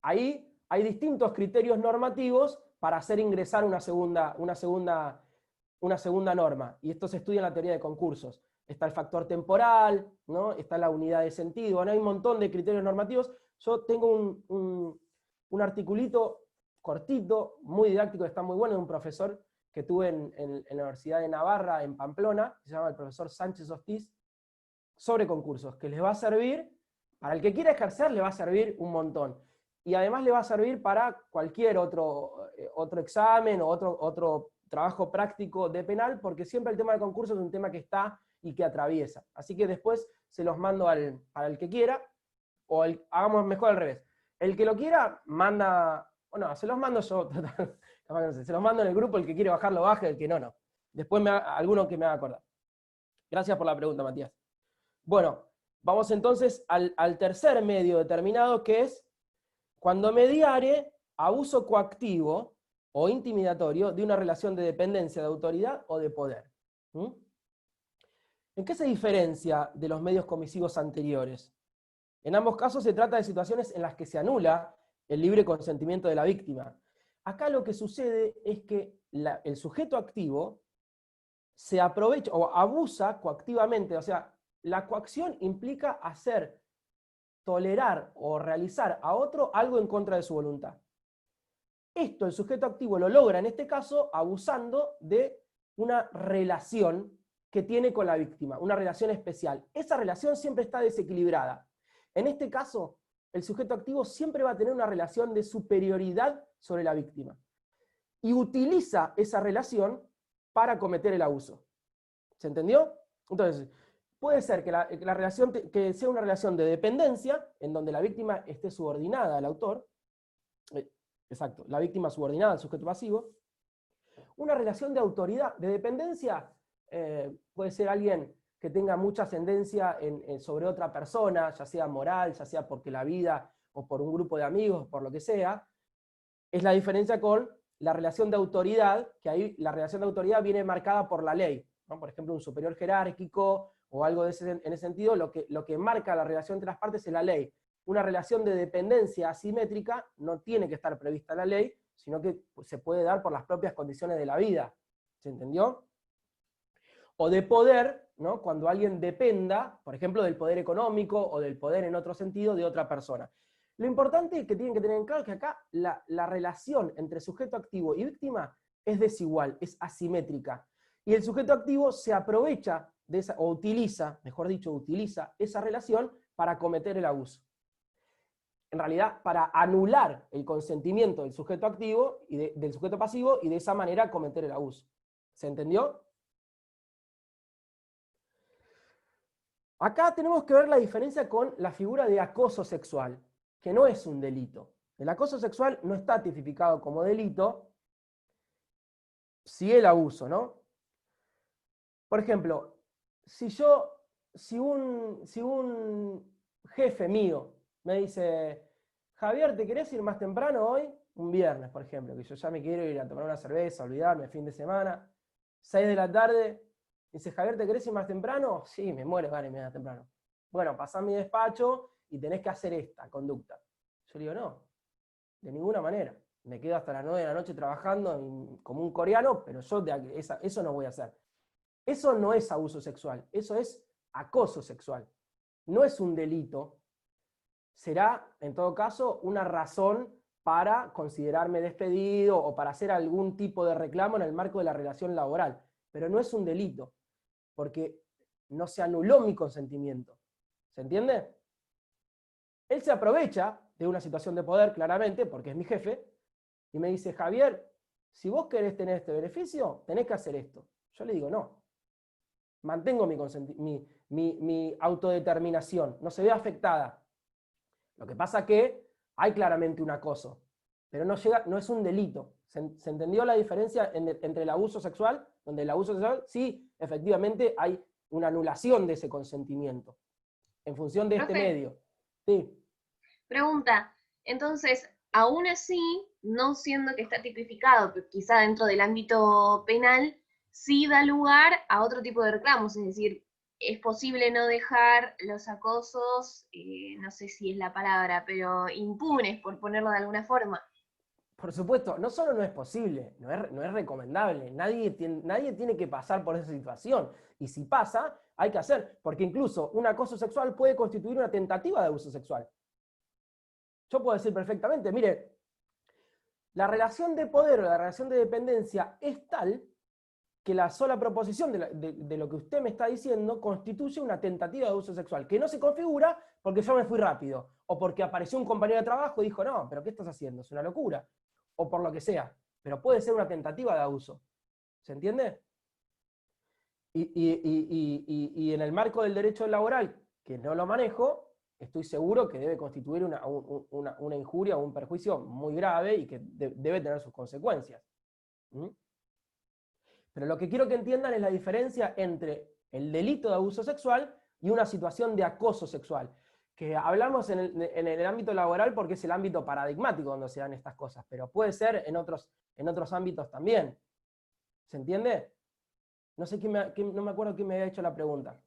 Ahí hay distintos criterios normativos para hacer ingresar una segunda norma. Y esto se estudia en la teoría de concursos. Está el factor temporal, ¿no? Está la unidad de sentido, bueno, hay un montón de criterios normativos. Yo tengo un articulito cortito, muy didáctico, está muy bueno, de un profesor que tuve en la Universidad de Navarra, en Pamplona, se llama el profesor Sánchez Hostiz, sobre concursos, que les va a servir, para el que quiera ejercer, le va a servir un montón. Y además le va a servir para cualquier otro examen o otro trabajo práctico de penal, porque siempre el tema de concursos es un tema que está y que atraviesa. Así que después se los mando para el que quiera, o hagamos mejor al revés. El que lo quiera, manda, bueno, se los mando yo, se los mando en el grupo, el que quiere bajar lo baje, el que no, no. Después alguno que me haga acordar. Gracias por la pregunta, Matías. Bueno, vamos entonces al tercer medio determinado, que es cuando mediare abuso coactivo o intimidatorio de una relación de dependencia, de autoridad o de poder. ¿En qué se diferencia de los medios comisivos anteriores? En ambos casos se trata de situaciones en las que se anula el libre consentimiento de la víctima. Acá lo que sucede es que el sujeto activo se aprovecha o abusa coactivamente, o sea, la coacción implica hacer, tolerar o realizar a otro algo en contra de su voluntad. Esto el sujeto activo lo logra en este caso abusando de una relación que tiene con la víctima, una relación especial. Esa relación siempre está desequilibrada. En este caso, el sujeto activo siempre va a tener una relación de superioridad sobre la víctima. Y utiliza esa relación para cometer el abuso. ¿Se entendió? Entonces, puede ser que la relación que sea una relación de dependencia, en donde la víctima esté subordinada al autor, exacto, la víctima subordinada al sujeto pasivo. Una relación de autoridad, de dependencia, puede ser alguien que tenga mucha ascendencia sobre otra persona, ya sea moral, ya sea porque la vida, o por un grupo de amigos, por lo que sea. Es la diferencia con la relación de autoridad, que ahí la relación de autoridad viene marcada por la ley, ¿no? Por ejemplo, un superior jerárquico, o algo en ese sentido, lo que marca la relación entre las partes es la ley. Una relación de dependencia asimétrica no tiene que estar prevista en la ley, sino que se puede dar por las propias condiciones de la vida. ¿Se entendió? O de poder, ¿no? Cuando alguien dependa, por ejemplo, del poder económico o del poder en otro sentido de otra persona. Lo importante que tienen que tener en claro es que acá la relación entre sujeto activo y víctima es desigual, es asimétrica. Y el sujeto activo se aprovecha de esa, o utiliza, mejor dicho, utiliza esa relación para cometer el abuso. En realidad, para anular el consentimiento del sujeto activo y del sujeto pasivo, y de esa manera cometer el abuso. ¿Se entendió? Acá tenemos que ver la diferencia con la figura de acoso sexual, que no es un delito. El acoso sexual no está tipificado como delito, sí el abuso, ¿no? Por ejemplo, si un jefe mío me dice, Javier, ¿te querés ir más temprano hoy? Un viernes, por ejemplo, que yo ya me quiero ir a tomar una cerveza, olvidarme, fin de semana, 6 de la tarde, dice, Javier, ¿te querés ir más temprano? Sí, me muero, vale, me da temprano. Bueno, pasá a mi despacho y tenés que hacer esta conducta. Yo le digo, no, de ninguna manera. Me quedo hasta las 9 de la noche trabajando como un coreano, pero yo eso no voy a hacer. Eso no es abuso sexual, eso es acoso sexual. No es un delito. Será, en todo caso, una razón para considerarme despedido o para hacer algún tipo de reclamo en el marco de la relación laboral. Pero no es un delito, porque no se anuló mi consentimiento. ¿Se entiende? Él se aprovecha de una situación de poder, claramente, porque es mi jefe, y me dice, Javier, si vos querés tener este beneficio, tenés que hacer esto. Yo le digo, no. Mantengo mi autodeterminación, no se ve afectada. Lo que pasa que hay claramente un acoso, pero no es un delito. ¿Se entendió la diferencia entre el abuso sexual? Donde el abuso sexual, sí, efectivamente hay una anulación de ese consentimiento, en función de este Profe. medio. Sí. Pregunta, entonces, aún así, no siendo que está tipificado, pero quizá dentro del ámbito penal, sí da lugar a otro tipo de reclamos, es decir, es posible no dejar los acosos, no sé si es la palabra, pero impunes, por ponerlo de alguna forma. Por supuesto, no solo no es posible, no es recomendable, nadie tiene que pasar por esa situación. Y si pasa, hay que hacer, porque incluso un acoso sexual puede constituir una tentativa de abuso sexual. Yo puedo decir perfectamente, mire, la relación de poder o la relación de dependencia es tal que la sola proposición de lo que usted me está diciendo constituye una tentativa de abuso sexual, que no se configura porque yo me fui rápido, o porque apareció un compañero de trabajo y dijo, no, pero ¿qué estás haciendo? Es una locura. O por lo que sea. Pero puede ser una tentativa de abuso. ¿Se entiende? Y en el marco del derecho laboral, que no lo manejo, estoy seguro que debe constituir una injuria o un perjuicio muy grave y que debe tener sus consecuencias. ¿Mm? Pero lo que quiero que entiendan es la diferencia entre el delito de abuso sexual y una situación de acoso sexual. Que hablamos en el ámbito laboral porque es el ámbito paradigmático donde se dan estas cosas, pero puede ser en otros ámbitos también. ¿Se entiende? No sé no me acuerdo quién me había hecho la pregunta.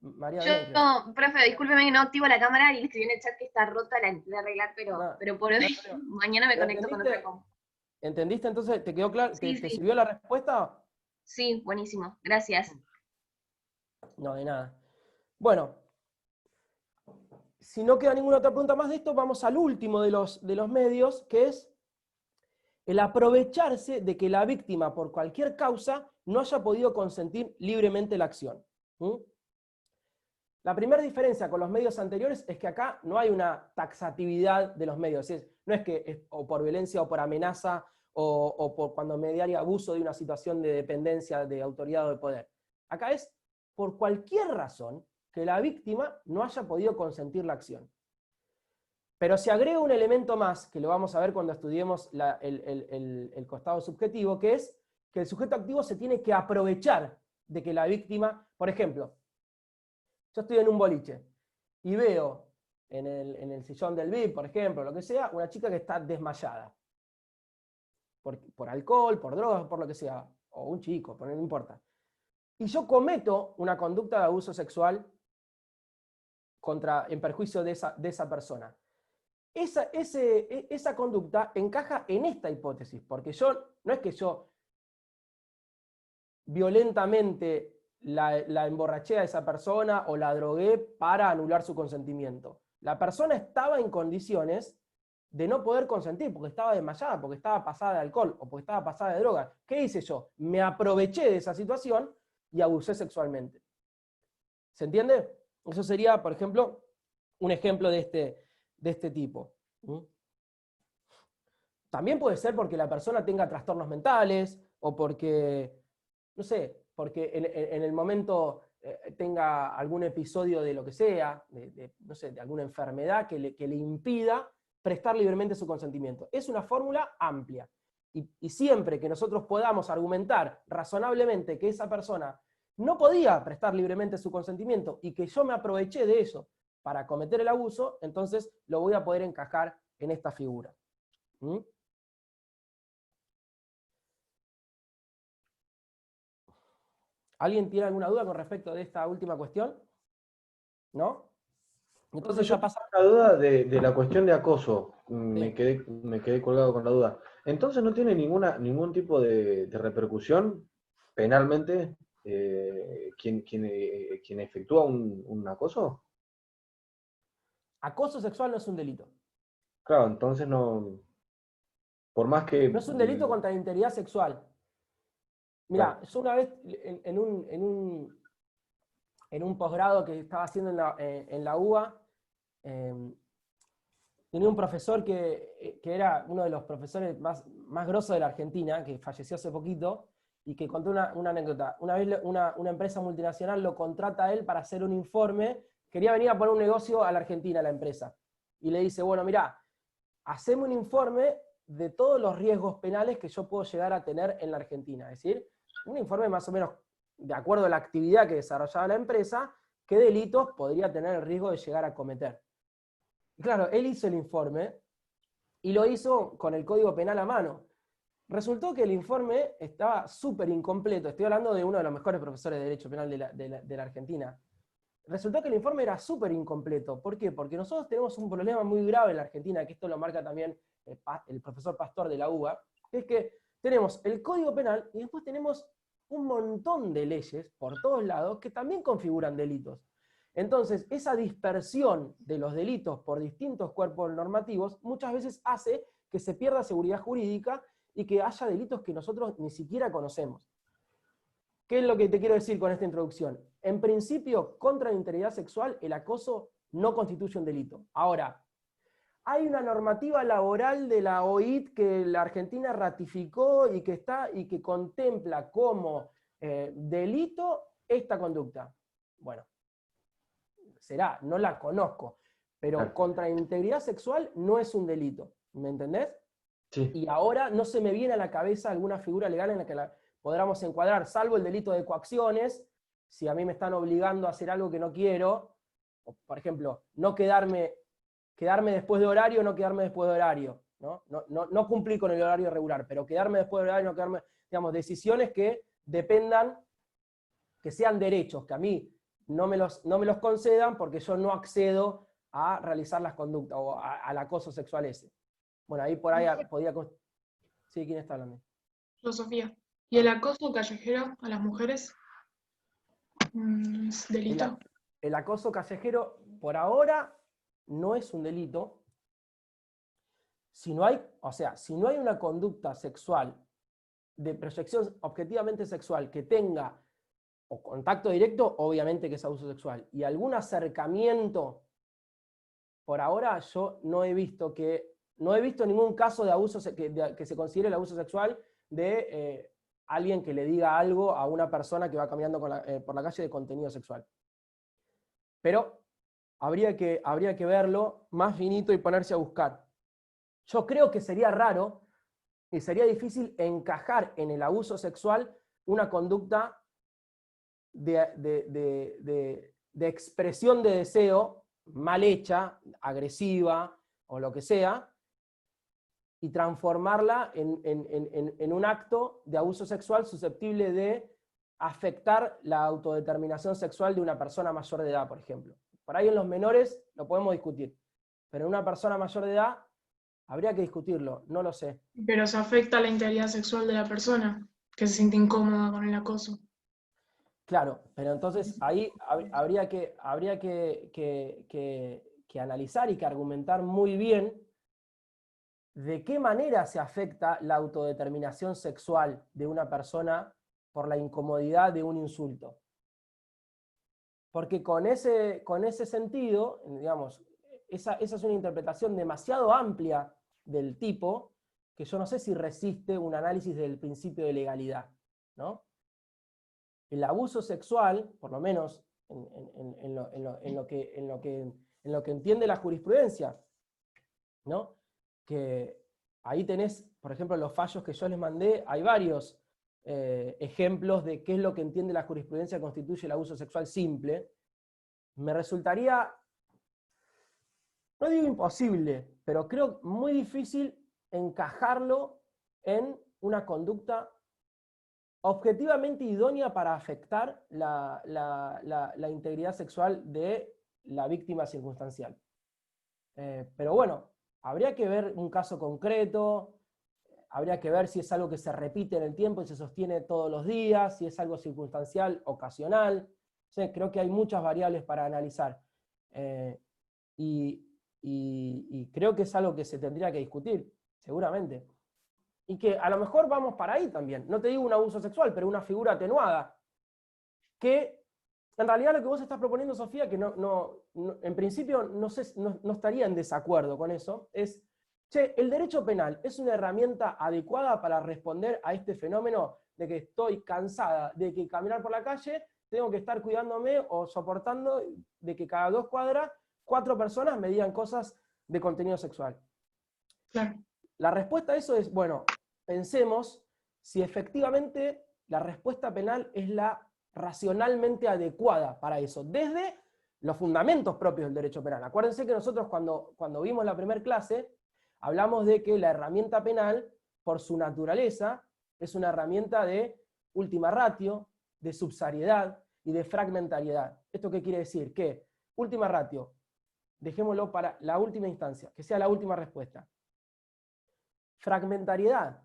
María Bianchi. Yo, profe, discúlpeme que no activo la cámara y le escribí en el chat que está rota la de arreglar, No, pero por hoy, mañana me conecto con otra compu. ¿Entendiste entonces? ¿Te quedó claro? Sí, ¿Te sí. sirvió la respuesta? Sí, buenísimo, gracias. No, de nada. Bueno, si no queda ninguna otra pregunta más de esto, vamos al último de los medios, que es el aprovecharse de que la víctima, por cualquier causa, no haya podido consentir libremente la acción. ¿Mm? La primera diferencia con los medios anteriores es que acá no hay una taxatividad de los medios. No es que es o por violencia o por amenaza o por cuando mediaria abuso de una situación de dependencia de autoridad o de poder. Acá es por cualquier razón que la víctima no haya podido consentir la acción. Pero se agrega un elemento más, que lo vamos a ver cuando estudiemos el costado subjetivo, que es que el sujeto activo se tiene que aprovechar de que la víctima, por ejemplo, yo estoy en un boliche y veo en el sillón del VIP, por ejemplo, lo que sea, una chica que está desmayada. Por alcohol, por drogas, por lo que sea, o un chico, no importa. Y yo cometo una conducta de abuso sexual en perjuicio de esa persona. Esa conducta encaja en esta hipótesis, porque no es que yo violentamente la emborraché a esa persona o la drogué para anular su consentimiento. La persona estaba en condiciones de no poder consentir, porque estaba desmayada, porque estaba pasada de alcohol o porque estaba pasada de droga. ¿Qué hice yo? Me aproveché de esa situación y abusé sexualmente. ¿Se entiende? Eso sería, por ejemplo, un ejemplo de este tipo. También puede ser porque la persona tenga trastornos mentales o porque, no sé, porque en el momento tenga algún episodio de lo que sea, no sé, de alguna enfermedad que le impida prestar libremente su consentimiento. Es una fórmula amplia. Y siempre que nosotros podamos argumentar razonablemente que esa persona no podía prestar libremente su consentimiento y que yo me aproveché de eso para cometer el abuso, entonces lo voy a poder encajar en esta figura. ¿Mm? ¿Alguien tiene alguna duda con respecto de esta última cuestión? ¿No? Entonces Yo ya pasa. tengo una duda de la cuestión de acoso. Sí. Me quedé colgado con la duda. Entonces no tiene ningún tipo de repercusión penalmente quien efectúa un acoso. Acoso sexual no es un delito. Claro, entonces no. Por más que. No es un delito contra la integridad sexual. Mira, Claro. yo una vez en un posgrado que estaba haciendo en la UBA, tenía un profesor que era uno de los profesores más grosos de la Argentina, que falleció hace poquito, y que contó una anécdota. Una vez una empresa multinacional lo contrata a él para hacer un informe, quería venir a poner un negocio a la Argentina, la empresa. Y le dice, bueno, mirá, haceme un informe de todos los riesgos penales que yo puedo llegar a tener en la Argentina. Es decir, un informe más o menos de acuerdo a la actividad que desarrollaba la empresa, qué delitos podría tener el riesgo de llegar a cometer. Y claro, él hizo el informe y lo hizo con el Código Penal a mano. Resultó que el informe estaba súper incompleto. Estoy hablando de uno de los mejores profesores de Derecho Penal de la Argentina. Resultó que el informe era súper incompleto. ¿Por qué? Porque nosotros tenemos un problema muy grave en la Argentina, que esto lo marca también el profesor Pastor de la UBA, que es que tenemos el Código Penal y después tenemos un montón de leyes por todos lados que también configuran delitos. Entonces, esa dispersión de los delitos por distintos cuerpos normativos muchas veces hace que se pierda seguridad jurídica y que haya delitos que nosotros ni siquiera conocemos. ¿Qué es lo que te quiero decir con esta introducción? En principio, contra la integridad sexual, el acoso no constituye un delito. Ahora, hay una normativa laboral de la OIT que la Argentina ratificó y que contempla como delito esta conducta. Bueno, será, no la conozco, pero contra la integridad sexual no es un delito. ¿Me entendés? Sí. Y ahora no se me viene a la cabeza alguna figura legal en la que la podamos encuadrar, salvo el delito de coacciones, si a mí me están obligando a hacer algo que no quiero, o, por ejemplo, no quedarme después de horario o no quedarme después de horario, ¿no? No cumplir con el horario regular, pero quedarme después de horario, no quedarme, digamos, decisiones que dependan, que sean derechos, que a mí no me los concedan porque yo no accedo a realizar las conductas o al acoso sexual ese. Bueno, ahí por ahí podía... Sí, ¿quién está hablando? Yo, Sofía. ¿Y el acoso callejero a las mujeres? ¿Es delito? El acoso callejero, por ahora, no es un delito. Si no hay una conducta sexual de proyección objetivamente sexual que tenga o contacto directo, obviamente que es abuso sexual. Y algún acercamiento, por ahora yo no he visto ningún caso de abuso que se considere el abuso sexual de alguien que le diga algo a una persona que va caminando por la calle de contenido sexual. Pero habría que verlo más finito y ponerse a buscar. Yo creo que sería raro y sería difícil encajar en el abuso sexual una conducta de expresión de deseo mal hecha, agresiva o lo que sea, y transformarla en un acto de abuso sexual susceptible de afectar la autodeterminación sexual de una persona mayor de edad, por ejemplo. Por ahí en los menores lo podemos discutir, pero en una persona mayor de edad habría que discutirlo, no lo sé. Pero se afecta la integridad sexual de la persona, que se siente incómoda con el acoso. Claro, pero entonces ahí habría que analizar y que argumentar muy bien de qué manera se afecta la autodeterminación sexual de una persona por la incomodidad de un insulto. Porque con ese sentido, digamos, esa es una interpretación demasiado amplia del tipo que yo no sé si resiste un análisis del principio de legalidad, ¿no? el abuso sexual, por lo menos en lo que entiende la jurisprudencia, ¿no? Que ahí tenés, por ejemplo, los fallos que yo les mandé, hay varios ejemplos de qué es lo que entiende la jurisprudencia constituye el abuso sexual simple. Me resultaría, no digo imposible, pero creo muy difícil encajarlo en una conducta objetivamente idónea para afectar la integridad sexual de la víctima circunstancial. Pero bueno, habría que ver un caso concreto, habría que ver si es algo que se repite en el tiempo y se sostiene todos los días, si es algo circunstancial, ocasional. Sí, creo que hay muchas variables para analizar. Y creo que es algo que se tendría que discutir, seguramente. Y que a lo mejor vamos para ahí también. No te digo un abuso sexual, pero una figura atenuada. Que en realidad lo que vos estás proponiendo, Sofía, que en principio no estaría en desacuerdo con eso, es, che, ¿el derecho penal es una herramienta adecuada para responder a este fenómeno de que estoy cansada de que caminar por la calle tengo que estar cuidándome o soportando de que cada 2 cuadras 4 personas me digan cosas de contenido sexual? Claro. La respuesta a eso es, bueno, pensemos si efectivamente la respuesta penal es la racionalmente adecuada para eso, desde los fundamentos propios del derecho penal. Acuérdense que nosotros cuando vimos la primera clase, hablamos de que la herramienta penal, por su naturaleza, es una herramienta de última ratio, de subsidiariedad y de fragmentariedad. ¿Esto qué quiere decir? Que última ratio, dejémoslo para la última instancia, que sea la última respuesta. Fragmentariedad,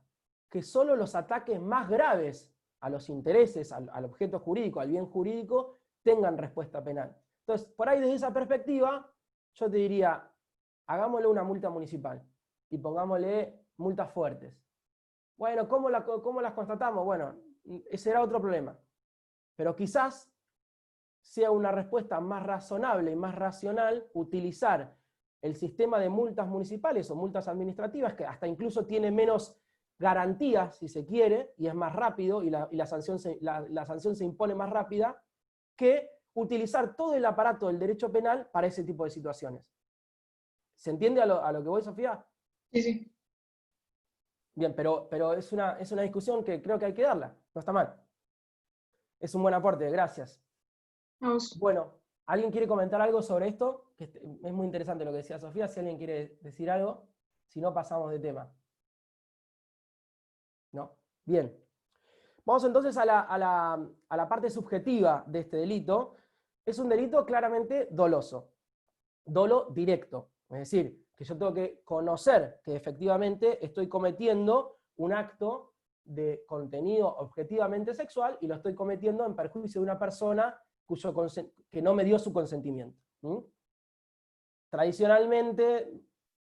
que solo los ataques más graves a los intereses, al objeto jurídico, al bien jurídico, tengan respuesta penal. Entonces, por ahí desde esa perspectiva, yo te diría, hagámosle una multa municipal y pongámosle multas fuertes. Bueno, ¿cómo las constatamos? Bueno, ese era otro problema. Pero quizás sea una respuesta más razonable y más racional utilizar el sistema de multas municipales o multas administrativas, que hasta incluso tiene menos garantías, si se quiere, y es más rápido, y la sanción se impone más rápida, que utilizar todo el aparato del derecho penal para ese tipo de situaciones. ¿Se entiende a lo que voy, Sofía? Sí, sí. Bien, pero es una discusión que creo que hay que darla, no está mal. Es un buen aporte, gracias. Vamos. Bueno, ¿alguien quiere comentar algo sobre esto? Que es muy interesante lo que decía Sofía, si alguien quiere decir algo, si no pasamos de tema. ¿No? Bien. Vamos entonces a la parte subjetiva de este delito. Es un delito claramente doloso, dolo directo. Es decir, que yo tengo que conocer que efectivamente estoy cometiendo un acto de contenido objetivamente sexual y lo estoy cometiendo en perjuicio de una persona que no me dio su consentimiento. Tradicionalmente,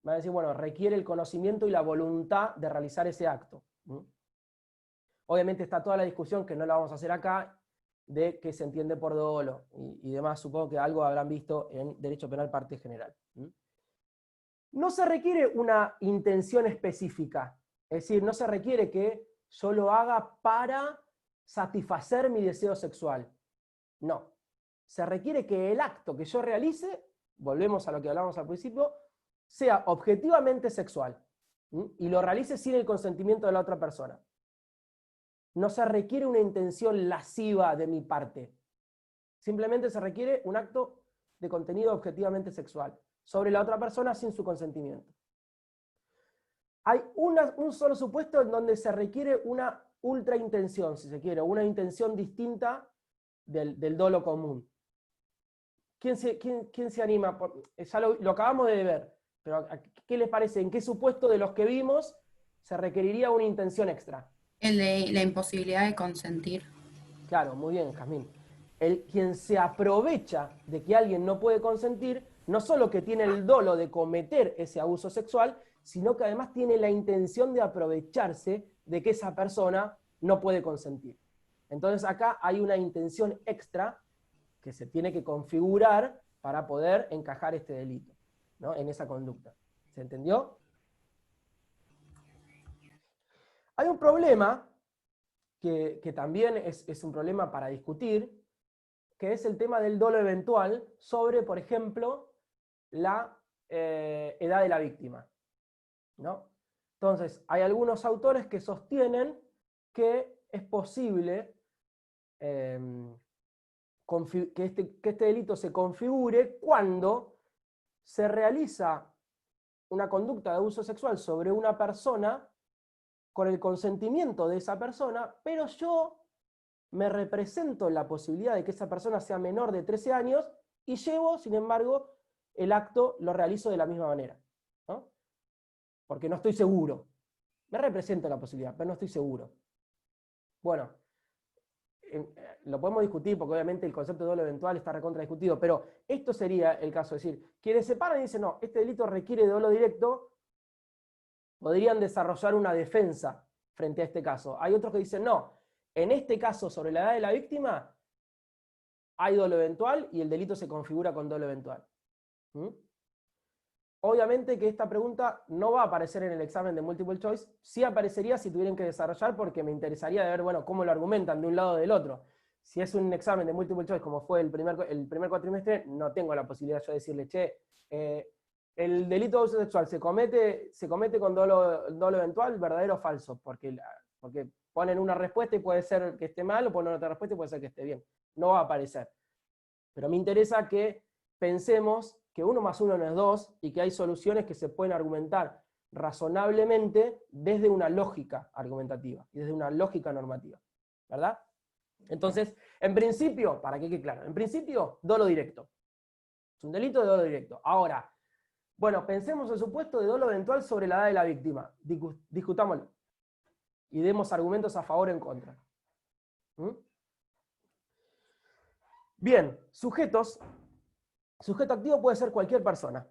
van a decir, bueno, requiere el conocimiento y la voluntad de realizar ese acto. Obviamente está toda la discusión, que no la vamos a hacer acá, de qué se entiende por dolo y demás. Supongo que algo habrán visto en Derecho Penal Parte General. No se requiere una intención específica, es decir, no se requiere que yo lo haga para satisfacer mi deseo sexual. No. Se requiere que el acto que yo realice, volvemos a lo que hablábamos al principio, sea objetivamente sexual y lo realice sin el consentimiento de la otra persona. No se requiere una intención lasciva de mi parte. Simplemente se requiere un acto de contenido objetivamente sexual sobre la otra persona sin su consentimiento. Hay un solo supuesto en donde se requiere una ultraintención, si se quiere, una intención distinta del dolo común. ¿Quién se anima? Ya lo acabamos de ver, pero ¿qué les parece? ¿En qué supuesto de los que vimos se requeriría una intención extra? El de la imposibilidad de consentir. Claro, muy bien, Jazmín. Quien se aprovecha de que alguien no puede consentir, no solo que tiene el dolo de cometer ese abuso sexual, sino que además tiene la intención de aprovecharse de que esa persona no puede consentir. Entonces acá hay una intención extra que se tiene que configurar para poder encajar este delito, ¿no? En esa conducta. ¿Se entendió? Hay un problema que también es un problema para discutir, que es el tema del dolo eventual sobre, por ejemplo, la edad de la víctima, ¿no? Entonces, hay algunos autores que sostienen que es posible que este delito se configure cuando se realiza una conducta de abuso sexual sobre una persona con el consentimiento de esa persona, pero yo me represento en la posibilidad de que esa persona sea menor de 13 años y llevo, sin embargo, el acto lo realizo de la misma manera, ¿no? Porque no estoy seguro. Me represento la posibilidad, pero no estoy seguro. Bueno, lo podemos discutir porque obviamente el concepto de dolo eventual está recontra discutido, pero esto sería el caso, es decir, quienes se paran y dicen, no, este delito requiere de dolo directo, podrían desarrollar una defensa frente a este caso. Hay otros que dicen, no, en este caso sobre la edad de la víctima hay dolo eventual y el delito se configura con dolo eventual. ¿Mm? Obviamente que esta pregunta no va a aparecer en el examen de multiple choice, sí aparecería si tuvieran que desarrollar, porque me interesaría de ver, bueno, cómo lo argumentan de un lado o del otro. Si es un examen de multiple choice, como fue el primer cuatrimestre, no tengo la posibilidad yo de decirle, che, el delito de abuso sexual se comete con dolo eventual, verdadero o falso, porque ponen una respuesta y puede ser que esté mal, o ponen otra respuesta y puede ser que esté bien. No va a aparecer. Pero me interesa que pensemos que 1 más 1 no es 2, y que hay soluciones que se pueden argumentar razonablemente desde una lógica argumentativa, y desde una lógica normativa, ¿verdad? Entonces, en principio, para que quede claro, en principio, dolo directo. Es un delito de dolo directo. Ahora, bueno, pensemos el supuesto de dolo eventual sobre la edad de la víctima. Discutámoslo. Y demos argumentos a favor o en contra. ¿Mm? Bien, sujetos. Sujeto activo puede ser cualquier persona.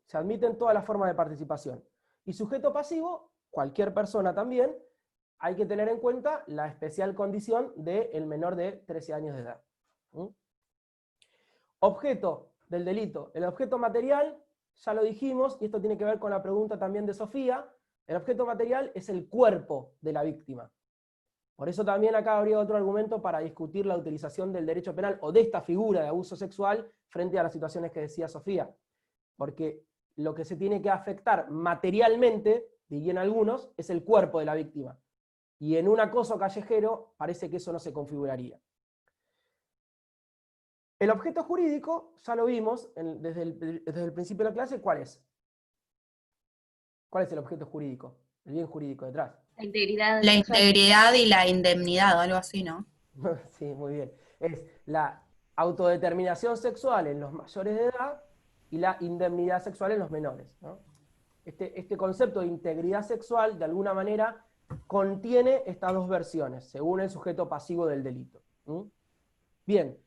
Se admiten todas las formas de participación. Y sujeto pasivo, cualquier persona también. Hay que tener en cuenta la especial condición del menor de 13 años de edad. Objeto del delito. El objeto material, ya lo dijimos, y esto tiene que ver con la pregunta también de Sofía. El objeto material es el cuerpo de la víctima. Por eso también acá habría otro argumento para discutir la utilización del derecho penal o de esta figura de abuso sexual frente a las situaciones que decía Sofía. Porque lo que se tiene que afectar materialmente, dirían algunos, es el cuerpo de la víctima. Y en un acoso callejero parece que eso no se configuraría. El objeto jurídico, ya lo vimos desde el principio de la clase, ¿cuál es? ¿Cuál es el objeto jurídico? El bien jurídico detrás. La integridad. La integridad y la indemnidad, algo así, ¿no? Sí, muy bien. Es la autodeterminación sexual en los mayores de edad y la indemnidad sexual en los menores, ¿no? Este concepto de integridad sexual, de alguna manera, contiene estas dos versiones, según el sujeto pasivo del delito. Bien.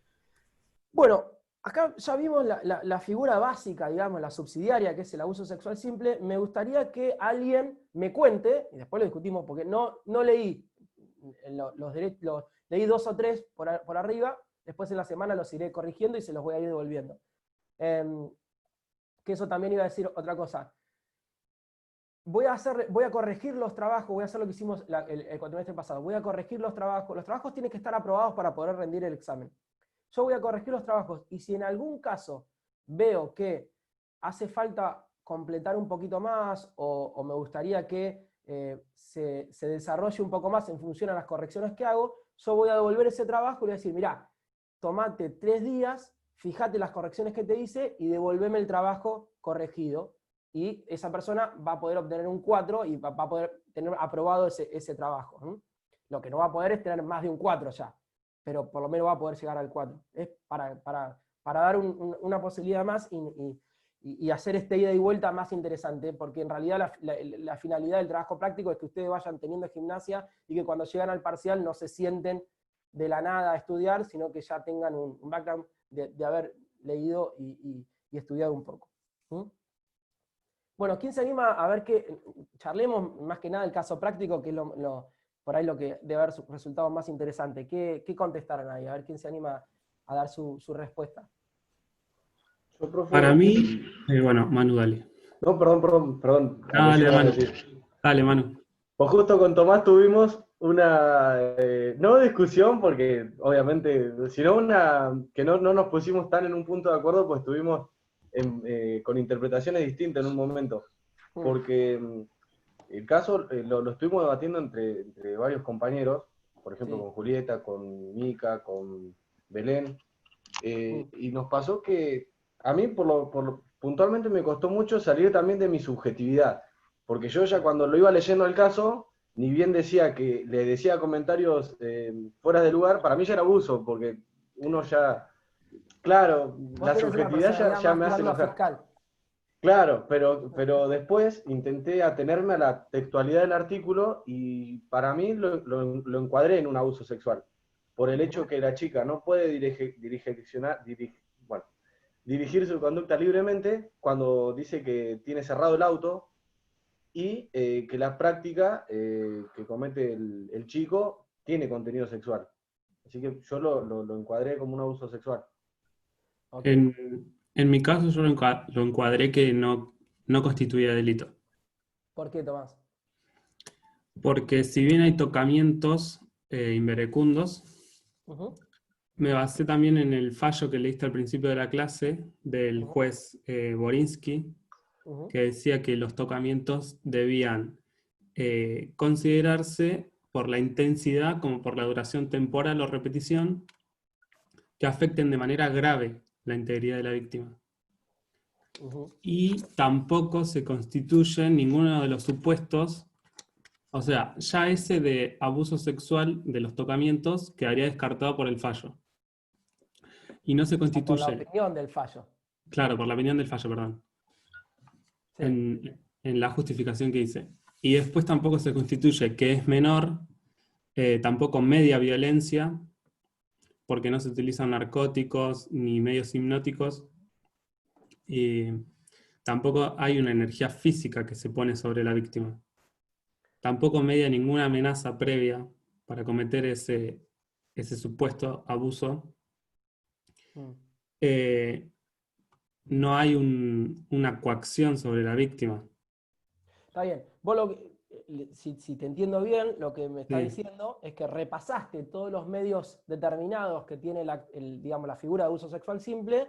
Bueno, acá ya vimos la figura básica, digamos, la subsidiaria, que es el abuso sexual simple. Me gustaría que alguien me cuente, y después lo discutimos porque no leí leí 2 o 3 por arriba, después en la semana los iré corrigiendo y se los voy a ir devolviendo. Que eso también iba a decir otra cosa. Voy a corregir los trabajos, voy a hacer lo que hicimos el cuatrimestre pasado, voy a corregir los trabajos tienen que estar aprobados para poder rendir el examen. Yo voy a corregir los trabajos, y si en algún caso veo que hace falta completar un poquito más, o me gustaría que se desarrolle un poco más en función a las correcciones que hago, yo voy a devolver ese trabajo y voy a decir, mirá, tomate 3 días, fíjate las correcciones que te hice, y devolveme el trabajo corregido, y esa persona va a poder obtener un 4 y va a poder tener aprobado ese trabajo. Lo que no va a poder es tener más de un 4 ya, pero por lo menos va a poder llegar al 4. Es para dar una posibilidad más y hacer esta ida y vuelta más interesante, porque en realidad la finalidad del trabajo práctico es que ustedes vayan teniendo gimnasia y que cuando llegan al parcial no se sienten de la nada a estudiar, sino que ya tengan un background de haber leído y estudiado un poco. Bueno, ¿quién se anima a ver que charlemos más que nada el caso práctico, que es por ahí lo que debe haber resultado más interesante? ¿Qué contestaron ahí? A ver quién se anima a dar su respuesta. Yo, profe, Para mí, bueno, Manu, dale. No, perdón. Dale, Manu. Dale, Manu. Pues justo con Tomás tuvimos no discusión, porque obviamente, sino que no nos pusimos tan en un punto de acuerdo, pues estuvimos con interpretaciones distintas en un momento. Porque el caso lo estuvimos debatiendo entre varios compañeros, por ejemplo, Sí. con Julieta, con Mica, con Belén, y nos pasó que a mí puntualmente me costó mucho salir también de mi subjetividad, porque yo ya cuando lo iba leyendo el caso, ni bien decía que le decía comentarios fuera de lugar, para mí ya era abuso, porque uno ya, claro, Vos la tenés una subjetividad personalidad ya más me hace tirando a enojar. fiscal. Claro, pero después intenté atenerme a la textualidad del artículo y para mí lo encuadré en un abuso sexual, por el hecho que la chica no puede dirigir su conducta libremente cuando dice que tiene cerrado el auto y que la práctica que comete el chico tiene contenido sexual. Así que yo lo encuadré como un abuso sexual. Ok. En mi caso yo lo encuadré que no constituía delito. ¿Por qué, Tomás? Porque si bien hay tocamientos inverecundos, Ujú, me basé también en el fallo que leíste al principio de la clase del ujú, juez Borinsky, ujú. que decía que los tocamientos debían considerarse por la intensidad como por la duración temporal o repetición que afecten de manera grave la integridad de la víctima. Ujú. Y tampoco se constituye ninguno de los supuestos, o sea, ya ese de abuso sexual de los tocamientos quedaría descartado por el fallo. Y no se O por la constituye, opinión del fallo. claro, por la opinión del fallo, perdón, Sí. en la justificación que hice. Y después tampoco se constituye que es menor, tampoco media violencia, porque no se utilizan narcóticos ni medios hipnóticos, y tampoco hay una energía física que se pone sobre la víctima. Tampoco media ninguna amenaza previa para cometer ese supuesto abuso. Mm. No hay una coacción sobre la víctima. Está bien. Vos si te entiendo bien, lo que me está Sí. diciendo es que repasaste todos los medios determinados que tiene digamos, la figura de abuso sexual simple,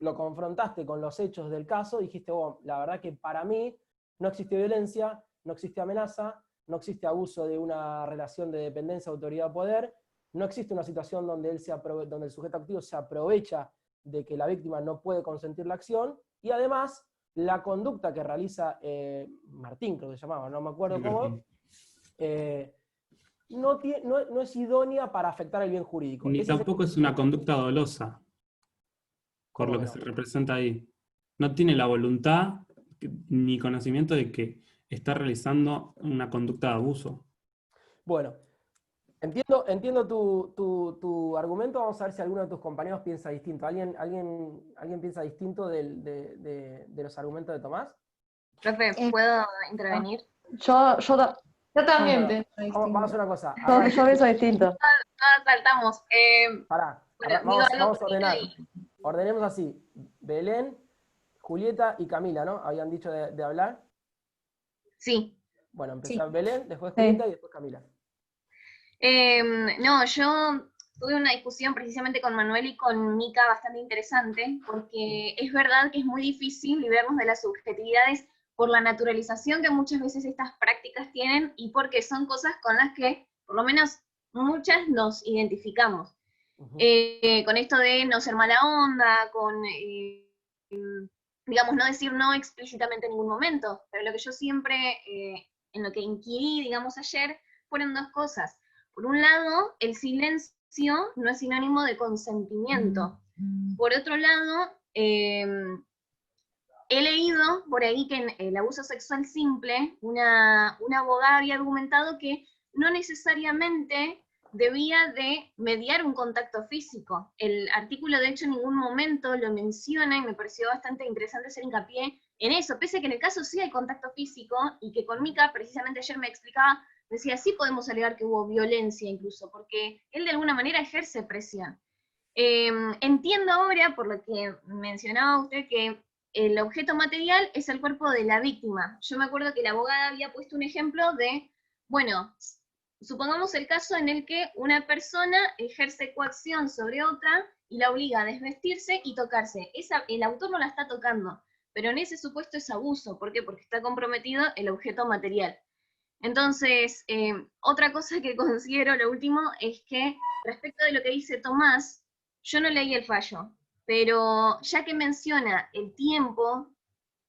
lo confrontaste con los hechos del caso y dijiste, oh, la verdad que para mí no existe violencia, no existe amenaza, no existe abuso de una relación de dependencia, autoridad, poder, no existe una situación donde, donde el sujeto activo se aprovecha de que la víctima no puede consentir la acción, y además la conducta que realiza Martín, creo que se llamaba, no me acuerdo cómo, no es idónea para afectar el bien jurídico. Ni Ese es tampoco es una conducta dolosa, por ¿Cómo lo que que no? se representa ahí. No tiene la voluntad ni conocimiento de que está realizando una conducta de abuso. Bueno, entiendo tu argumento. Vamos a ver si alguno de tus compañeros piensa distinto. ¿Alguien piensa distinto de los argumentos de Tomás? Profe, ¿puedo intervenir? Yo también Bueno, pienso vamos a hacer distinto. una cosa. Yo pienso distinto. Todas saltamos. Pará, Bueno, digo algo vamos a ordenar. cortito y- Ordenemos así. Belén, Julieta y Camila, ¿no? Habían dicho de hablar. Sí. Bueno, Sí. empezar Belén, después Sí. Julieta y después Camila. No, yo tuve una discusión precisamente con Manuel y con Mica bastante interesante, porque es verdad que es muy difícil librarnos de las subjetividades por la naturalización que muchas veces estas prácticas tienen y porque son cosas con las que, por lo menos, muchas nos identificamos. Ujú. Con esto de no ser mala onda, con, digamos, no decir no explícitamente en ningún momento, pero lo que yo siempre, en lo que inquirí, digamos, ayer, fueron dos cosas. Por un lado, el silencio no es sinónimo de consentimiento. Por otro lado, he leído por ahí que en el abuso sexual simple, una abogada había argumentado que no necesariamente debía de mediar un contacto físico. El artículo, de hecho, en ningún momento lo menciona y me pareció bastante interesante hacer hincapié en eso, pese a que en el caso sí hay contacto físico y que con Mica, precisamente ayer me explicaba, decía, sí podemos alegar que hubo violencia incluso, porque él de alguna manera ejerce presión. Entiendo ahora, por lo que mencionaba usted, que el objeto material es el cuerpo de la víctima. Yo me acuerdo que la abogada había puesto un ejemplo de, bueno, supongamos el caso en el que una persona ejerce coacción sobre otra y la obliga a desvestirse y tocarse. El autor no la está tocando, pero en ese supuesto es abuso. ¿Por qué? Porque está comprometido el objeto material. Entonces, otra cosa que considero, lo último, es que respecto de lo que dice Tomás, yo no leí el fallo, pero ya que menciona el tiempo,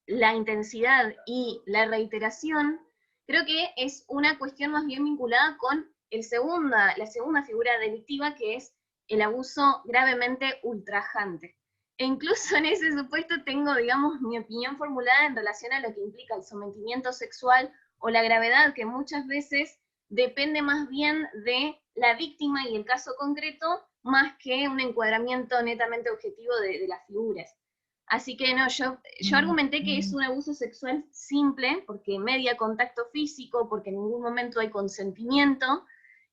la intensidad y la reiteración, creo que es una cuestión más bien vinculada con la segunda figura delictiva, que es el abuso gravemente ultrajante. E incluso en ese supuesto tengo, digamos, mi opinión formulada en relación a lo que implica el sometimiento sexual o la gravedad, que muchas veces depende más bien de la víctima y el caso concreto, más que un encuadramiento netamente objetivo de las figuras. Así que no, yo argumenté que es un abuso sexual simple, porque media contacto físico, porque en ningún momento hay consentimiento,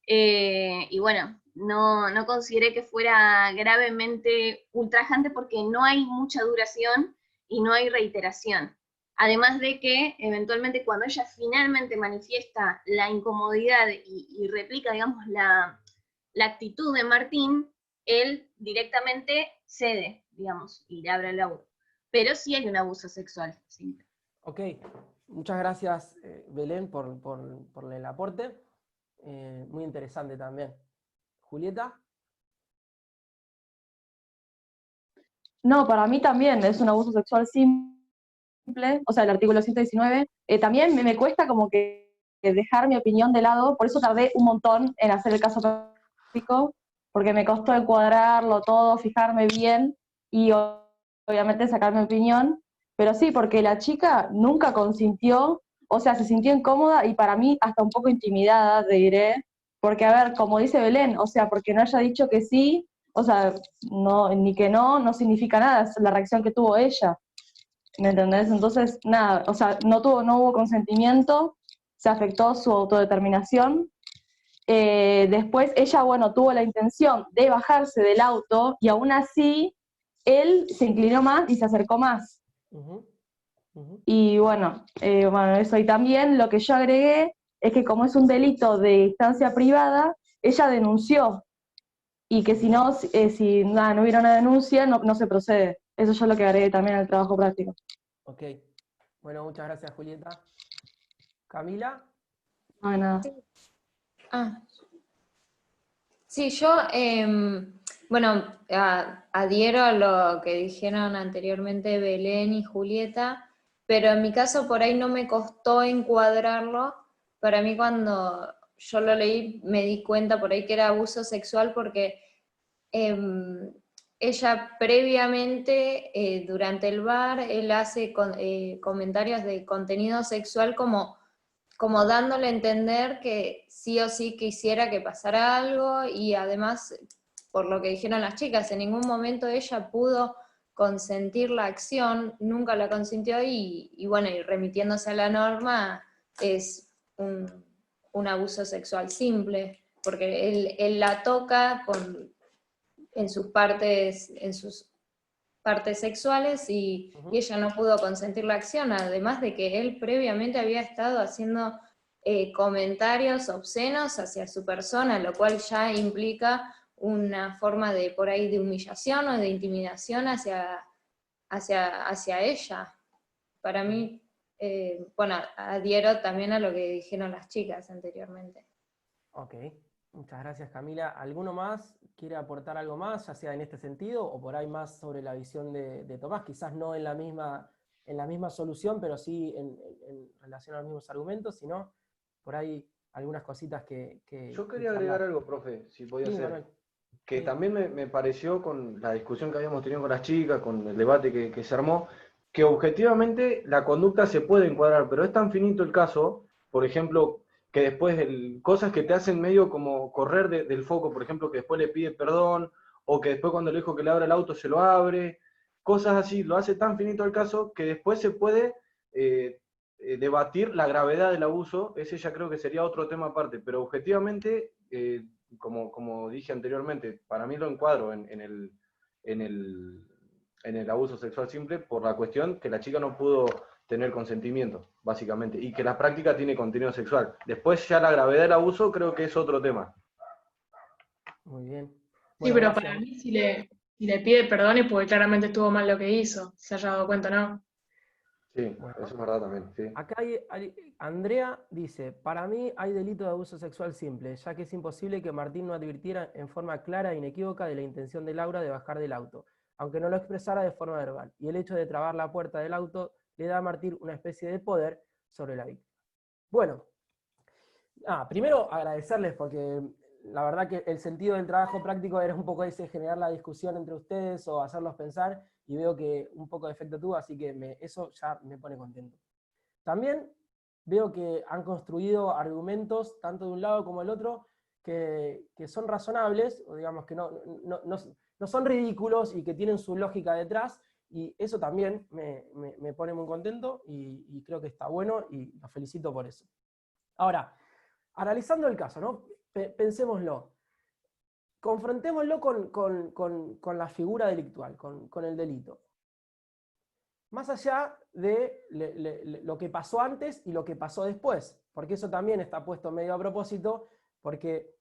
y bueno, no consideré que fuera gravemente ultrajante porque no hay mucha duración y no hay reiteración. Además de que, eventualmente, cuando ella finalmente manifiesta la incomodidad y replica, digamos, la actitud de Martín, él directamente cede, digamos, y le abre el laburo. Pero sí hay un abuso sexual, simple. Ok, muchas gracias, Belén, por el aporte. Muy interesante también. Julieta. No, para mí también es un abuso sexual simple, o sea, el artículo 119. También me cuesta como que dejar mi opinión de lado, por eso tardé un montón en hacer el caso práctico, porque me costó encuadrarlo todo, fijarme bien y obviamente sacar mi opinión, pero sí, porque la chica nunca consintió, o sea, se sintió incómoda y para mí hasta un poco intimidada, te diré, porque a ver, como dice Belén, o sea, porque no haya dicho que sí, o sea, no, ni que no significa nada, es la reacción que tuvo ella, ¿me entendés? Entonces, nada, o sea, no hubo consentimiento, se afectó su autodeterminación. Después ella, bueno, tuvo la intención de bajarse del auto y aún así él se inclinó más y se acercó más. Y bueno, eso. Y también lo que yo agregué es que como es un delito de instancia privada, ella denunció y que si no, no hubiera una denuncia, no se procede. Eso yo lo que agregué también al trabajo práctico. Ok, bueno, muchas gracias, Julieta. ¿Camila? No hay nada. Sí, yo, bueno, adhiero a lo que dijeron anteriormente Belén y Julieta, pero en mi caso por ahí no me costó encuadrarlo. Para mí cuando yo lo leí me di cuenta por ahí que era abuso sexual porque ella previamente, durante el bar, él hace comentarios de contenido sexual como dándole a entender que sí o sí quisiera que pasara algo, y además, por lo que dijeron las chicas, en ningún momento ella pudo consentir la acción, nunca la consintió, y bueno, y remitiéndose a la norma, es un abuso sexual simple, porque él la toca en sus partes sexuales y ella no pudo consentir la acción, además de que él previamente había estado haciendo comentarios obscenos hacia su persona, lo cual ya implica una forma de, por ahí, de humillación o de intimidación hacia ella. Para mí, bueno, adhiero también a lo que dijeron las chicas anteriormente. Ok, muchas gracias, Camila. ¿Alguno más quiere aportar algo más, ya sea en este sentido o por ahí más sobre la visión de Tomás? Quizás no en la misma solución, pero sí en relación a los mismos argumentos, sino por ahí algunas cositas que Yo quería agregar algo, profe, si podía ser. Manuel. Que también me pareció, con la discusión que habíamos tenido con las chicas, con el debate que se armó, que objetivamente la conducta se puede encuadrar, pero es tan finito el caso, por ejemplo, que después cosas que te hacen medio como correr del foco, por ejemplo, que después le pide perdón, o que después cuando le dijo que le abra el auto se lo abre, cosas así, lo hace tan finito el caso que después se puede debatir la gravedad del abuso. Ese ya creo que sería otro tema aparte, pero objetivamente, como dije anteriormente, para mí lo encuadro en el abuso sexual simple por la cuestión que la chica no pudo tener consentimiento, básicamente, y que la práctica tiene contenido sexual. Después ya la gravedad del abuso creo que es otro tema. Muy bien. Sí, Bueno, pero gracias. para mí si le pide perdón es porque claramente estuvo mal lo que hizo, se haya dado cuenta, ¿no? Sí, Bueno. eso es verdad también, sí. Acá Andrea dice, para mí hay delito de abuso sexual simple, ya que es imposible que Martín no advirtiera en forma clara e inequívoca de la intención de Laura de bajar del auto, aunque no lo expresara de forma verbal. Y el hecho de trabar la puerta del auto le da a Martín una especie de poder sobre la víctima. Bueno, primero agradecerles porque la verdad que el sentido del trabajo práctico era un poco ese, generar la discusión entre ustedes o hacerlos pensar, y veo que un poco de efecto tuvo, así que eso ya me pone contento. También veo que han construido argumentos, tanto de un lado como del otro, que son razonables, o digamos que no son ridículos y que tienen su lógica detrás, y eso también me pone muy contento y creo que está bueno y los felicito por eso. Ahora, analizando el caso, ¿no? Pensémoslo. Confrontémoslo con la figura delictual, con el delito. Más allá de lo que pasó antes y lo que pasó después, porque eso también está puesto medio a propósito, porque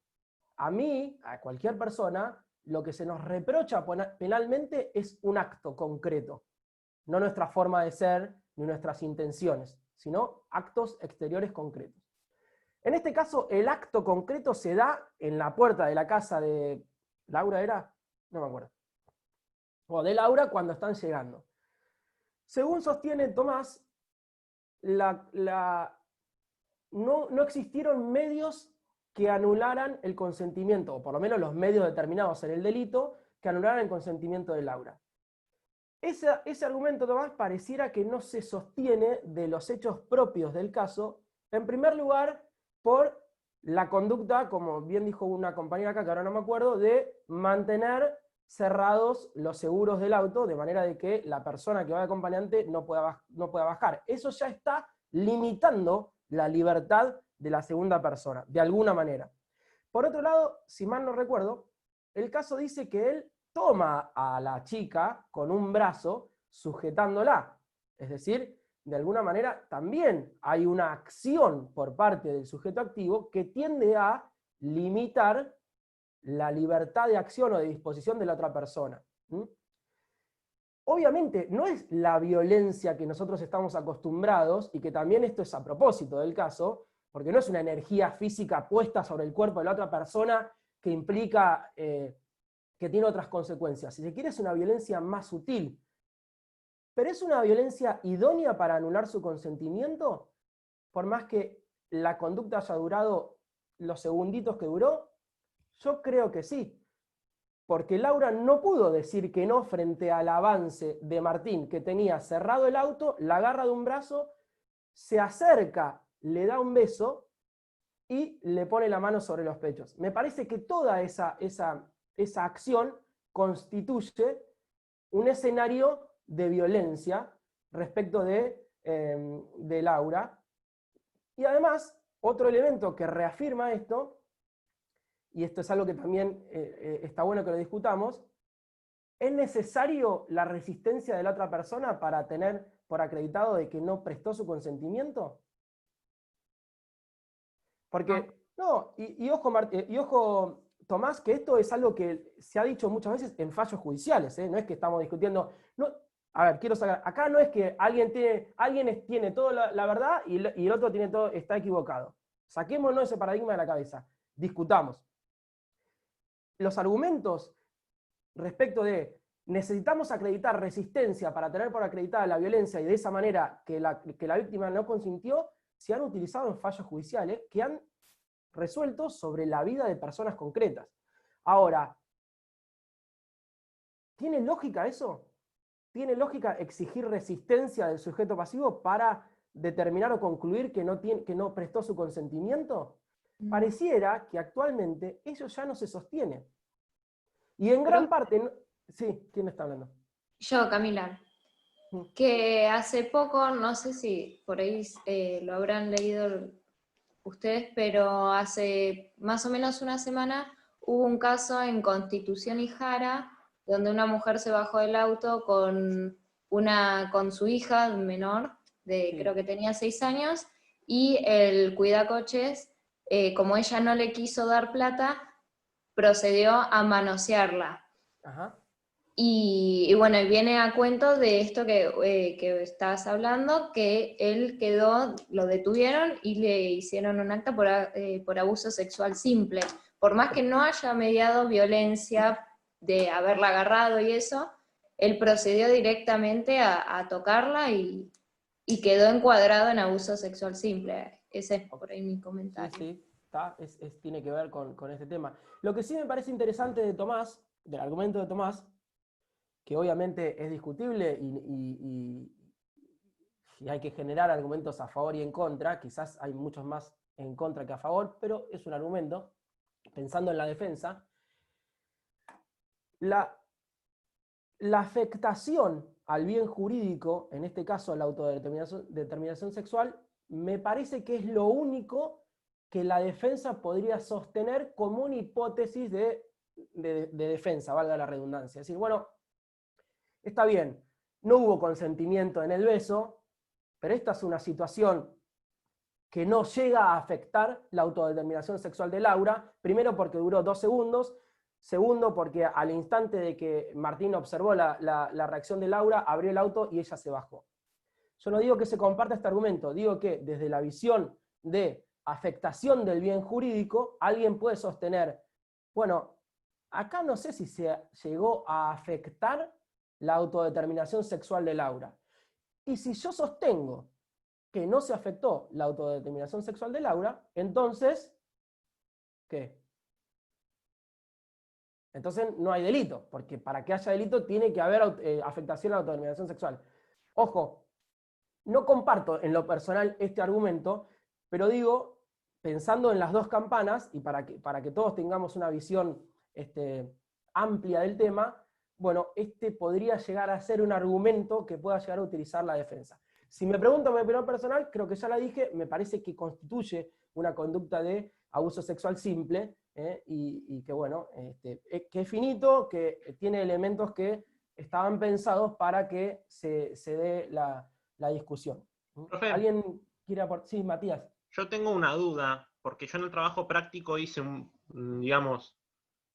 a mí, a cualquier persona, lo que se nos reprocha penalmente es un acto concreto, no nuestra forma de ser ni nuestras intenciones, sino actos exteriores concretos. En este caso, el acto concreto se da en la puerta de la casa de Laura, ¿era? No me acuerdo. O de Laura cuando están llegando. Según sostiene Tomás, no existieron medios que anularan el consentimiento, o por lo menos los medios determinados en el delito, que anularan el consentimiento de Laura. Ese argumento, Tomás, pareciera que no se sostiene de los hechos propios del caso, en primer lugar, por la conducta, como bien dijo una compañera acá, que ahora no me acuerdo, de mantener cerrados los seguros del auto, de manera de que la persona que va de acompañante no pueda bajar. Eso ya está limitando la libertad de la segunda persona, de alguna manera. Por otro lado, si mal no recuerdo, el caso dice que él toma a la chica con un brazo sujetándola. Es decir, de alguna manera también hay una acción por parte del sujeto activo que tiende a limitar la libertad de acción o de disposición de la otra persona. Obviamente no es la violencia que nosotros estamos acostumbrados, y que también esto es a propósito del caso, porque no es una energía física puesta sobre el cuerpo de la otra persona que implica que tiene otras consecuencias. Si se quiere, es una violencia más sutil. ¿Pero es una violencia idónea para anular su consentimiento? Por más que la conducta haya durado los segunditos que duró, yo creo que sí. Porque Laura no pudo decir que no frente al avance de Martín, que tenía cerrado el auto, la agarra de un brazo, se acerca, le da un beso y le pone la mano sobre los pechos. Me parece que toda esa acción constituye un escenario de violencia respecto de Laura. Y además, otro elemento que reafirma esto, y esto es algo que también está bueno que lo discutamos, ¿es necesario la resistencia de la otra persona para tener por acreditado de que no prestó su consentimiento? Porque, ojo, Tomás, que esto es algo que se ha dicho muchas veces en fallos judiciales, no es que estamos discutiendo. A ver, quiero sacar, acá no es que alguien tiene toda la verdad y el otro está equivocado. Saquémonos ese paradigma de la cabeza, discutamos. Los argumentos respecto de necesitamos acreditar resistencia para tener por acreditada la violencia y de esa manera que la víctima no consintió, se han utilizado en fallos judiciales que han resuelto sobre la vida de personas concretas. Ahora, ¿tiene lógica eso? ¿Tiene lógica exigir resistencia del sujeto pasivo para determinar o concluir que no prestó su consentimiento? Pareciera que actualmente eso ya no se sostiene. Y en gran parte... Sí, ¿quién está hablando? Yo, Camila. Que hace poco, no sé si por ahí lo habrán leído ustedes, pero hace más o menos una semana hubo un caso en Constitución y Jara, donde una mujer se bajó del auto con su hija menor, de creo que tenía 6 años, y el cuidacoches, como ella no le quiso dar plata, procedió a manosearla. Ajá. Y bueno, y viene a cuento de esto que estabas hablando, que él lo detuvieron y le hicieron un acta por abuso sexual simple. Por más que no haya mediado violencia de haberla agarrado y eso, él procedió directamente a tocarla y quedó encuadrado en abuso sexual simple. Ese es por ahí mi comentario. Sí, tiene que ver con este tema. Lo que sí me parece interesante de Tomás, del argumento de Tomás, que obviamente es discutible y hay que generar argumentos a favor y en contra, quizás hay muchos más en contra que a favor, pero es un argumento, pensando en la defensa. La afectación al bien jurídico, en este caso a la autodeterminación sexual, me parece que es lo único que la defensa podría sostener como una hipótesis de defensa, valga la redundancia. Es decir, bueno, está bien, no hubo consentimiento en el beso, pero esta es una situación que no llega a afectar la autodeterminación sexual de Laura, primero porque duró 2 segundos, segundo porque al instante de que Martín observó la reacción de Laura, abrió el auto y ella se bajó. Yo no digo que se comparta este argumento, digo que desde la visión de afectación del bien jurídico, alguien puede sostener, bueno, acá no sé si se llegó a afectar la autodeterminación sexual de Laura. Y si yo sostengo que no se afectó la autodeterminación sexual de Laura, entonces, ¿qué? Entonces no hay delito, porque para que haya delito tiene que haber afectación a la autodeterminación sexual. Ojo, no comparto en lo personal este argumento, pero digo, pensando en las dos campanas, y para que todos tengamos una visión amplia del tema, bueno, este podría llegar a ser un argumento que pueda llegar a utilizar la defensa. Si me preguntan mi opinión personal, creo que ya la dije, me parece que constituye una conducta de abuso sexual simple, y que bueno, que es finito, que tiene elementos que estaban pensados para que se dé la discusión. Profe, ¿Alguien quiere aportar? Sí, Matías. Yo tengo una duda, porque yo en el trabajo práctico hice digamos,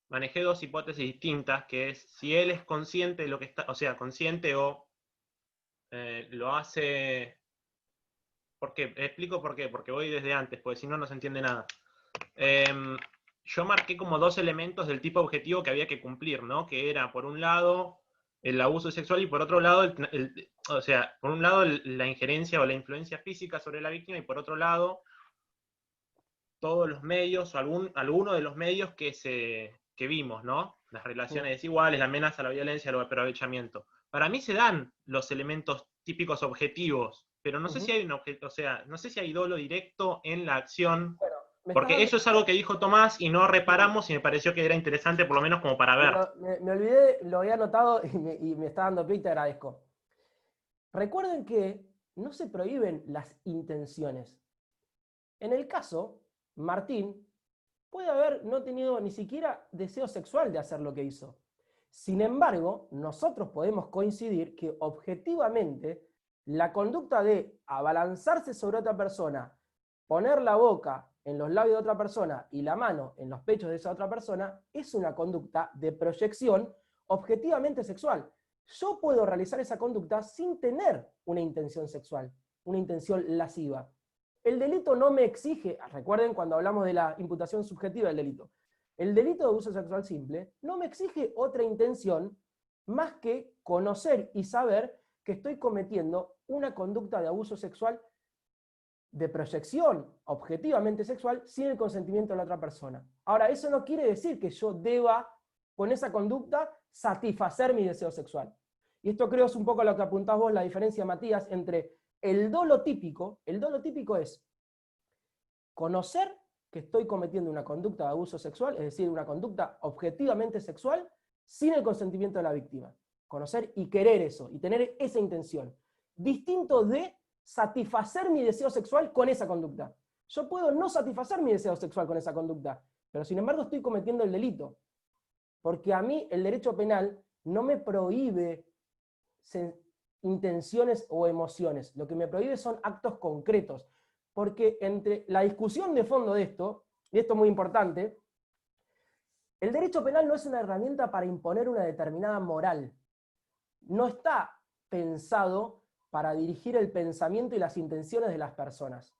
manejé 2 hipótesis distintas, que es si él es consciente de lo que está, o sea, consciente o lo hace... ¿Por qué? Explico por qué, porque voy desde antes, porque si no, no se entiende nada. Yo marqué como 2 elementos del tipo objetivo que había que cumplir, ¿no? Que era, por un lado, el abuso sexual y por otro lado, o sea, por un lado la injerencia o la influencia física sobre la víctima y por otro lado, todos los medios o alguno de los medios que vimos, ¿no? Las relaciones desiguales, la amenaza, la violencia, el aprovechamiento. Para mí se dan los elementos típicos objetivos, pero no sé si hay o sea, no sé si hay dolo directo en la acción, porque eso es algo que dijo Tomás y no reparamos y me pareció que era interesante por lo menos como para ver. Me olvidé, lo había anotado y me está dando pie y te agradezco. Recuerden que no se prohíben las intenciones. En el caso, Martín puede haber no tenido ni siquiera deseo sexual de hacer lo que hizo. Sin embargo, nosotros podemos coincidir que objetivamente la conducta de abalanzarse sobre otra persona, poner la boca en los labios de otra persona y la mano en los pechos de esa otra persona es una conducta de proyección objetivamente sexual. Yo puedo realizar esa conducta sin tener una intención sexual, una intención lasciva. El delito no me exige, recuerden cuando hablamos de la imputación subjetiva del delito, el delito de abuso sexual simple no me exige otra intención más que conocer y saber que estoy cometiendo una conducta de abuso sexual de proyección objetivamente sexual sin el consentimiento de la otra persona. Ahora, eso no quiere decir que yo deba, con esa conducta, satisfacer mi deseo sexual. Y esto creo es un poco lo que apuntás vos, la diferencia, Matías, entre el dolo típico es conocer que estoy cometiendo una conducta de abuso sexual, es decir, una conducta objetivamente sexual, sin el consentimiento de la víctima. Conocer y querer eso, y tener esa intención. Distinto de satisfacer mi deseo sexual con esa conducta. Yo puedo no satisfacer mi deseo sexual con esa conducta, pero sin embargo estoy cometiendo el delito. Porque a mí el derecho penal no me prohíbe intenciones o emociones. Lo que me prohíbe son actos concretos. Porque entre la discusión de fondo de esto, y esto es muy importante, el derecho penal no es una herramienta para imponer una determinada moral. No está pensado para dirigir el pensamiento y las intenciones de las personas.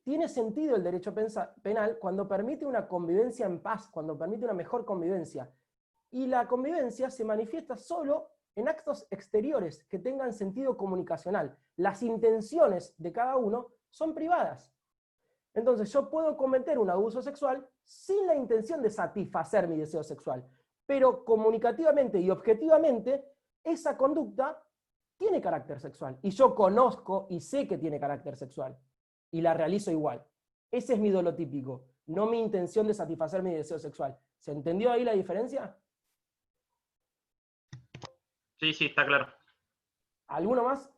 Tiene sentido el derecho penal cuando permite una convivencia en paz, cuando permite una mejor convivencia. Y la convivencia se manifiesta solo en actos exteriores que tengan sentido comunicacional. Las intenciones de cada uno son privadas. Entonces yo puedo cometer un abuso sexual sin la intención de satisfacer mi deseo sexual, pero comunicativamente y objetivamente esa conducta tiene carácter sexual. Y yo conozco y sé que tiene carácter sexual. Y la realizo igual. Ese es mi dolo típico, no mi intención de satisfacer mi deseo sexual. ¿Se entendió ahí la diferencia? Sí, sí, está claro. ¿Alguno más?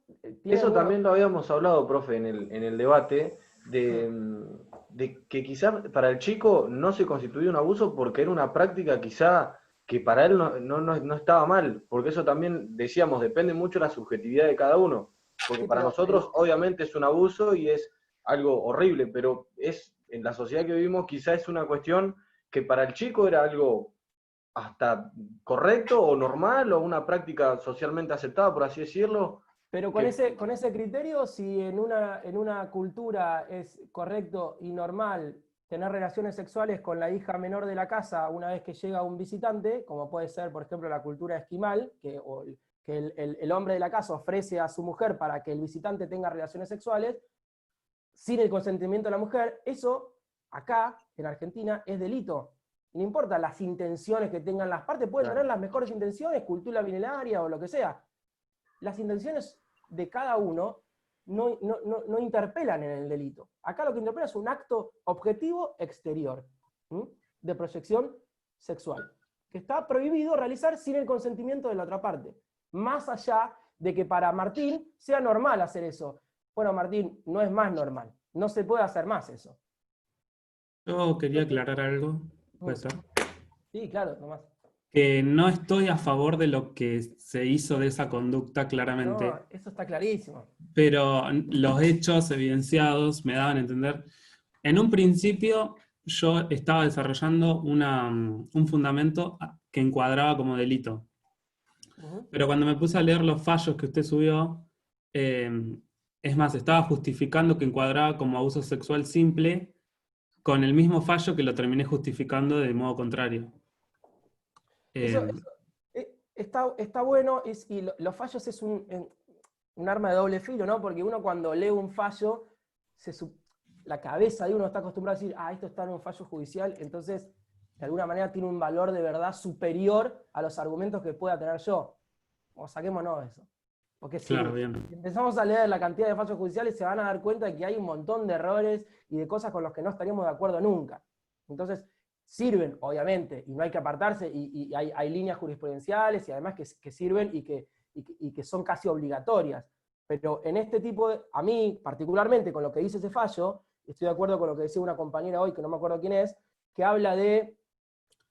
Eso también lo habíamos hablado, profe, en el debate, de que quizá para el chico no se constituía un abuso porque era una práctica quizá que para él no estaba mal, porque eso también, decíamos, depende mucho de la subjetividad de cada uno, porque para nosotros obviamente es un abuso y es algo horrible, pero en la sociedad que vivimos quizá es una cuestión que para el chico era algo hasta correcto o normal o una práctica socialmente aceptada, por así decirlo. Pero con ese criterio, si en una cultura es correcto y normal tener relaciones sexuales con la hija menor de la casa una vez que llega un visitante, como puede ser, por ejemplo, la cultura esquimal, que el hombre de la casa ofrece a su mujer para que el visitante tenga relaciones sexuales, sin el consentimiento de la mujer, eso acá, en Argentina, es delito. No importa las intenciones que tengan las partes, pueden tener las mejores intenciones, cultura milenaria o lo que sea. Las intenciones de cada uno no interpelan en el delito. Acá lo que interpela es un acto objetivo exterior, de proyección sexual, que está prohibido realizar sin el consentimiento de la otra parte. Más allá de que para Martín sea normal hacer eso. Bueno, Martín, no es más normal. No se puede hacer más eso. Yo quería aclarar algo. ¿Puede ser? Sí, claro, nomás. Que no estoy a favor de lo que se hizo de esa conducta, claramente. No, eso está clarísimo. Pero los hechos evidenciados me daban a entender. En un principio yo estaba desarrollando un fundamento que encuadraba como delito. Pero cuando me puse a leer los fallos que usted subió, es más, estaba justificando que encuadraba como abuso sexual simple con el mismo fallo que lo terminé justificando de modo contrario. Eso está bueno, y los fallos es un arma de doble filo, ¿no? Porque uno cuando lee un fallo, la cabeza de uno está acostumbrado a decir, esto está en un fallo judicial, entonces de alguna manera tiene un valor de verdad superior a los argumentos que pueda tener yo. O saquémonos de eso. Porque si empezamos a leer la cantidad de fallos judiciales, se van a dar cuenta de que hay un montón de errores y de cosas con las que no estaríamos de acuerdo nunca. Entonces, sirven, obviamente, y no hay que apartarse, y hay líneas jurisprudenciales, y además que sirven y que son casi obligatorias. Pero en este tipo a mí, particularmente con lo que dice ese fallo, estoy de acuerdo con lo que decía una compañera hoy, que no me acuerdo quién es, que habla de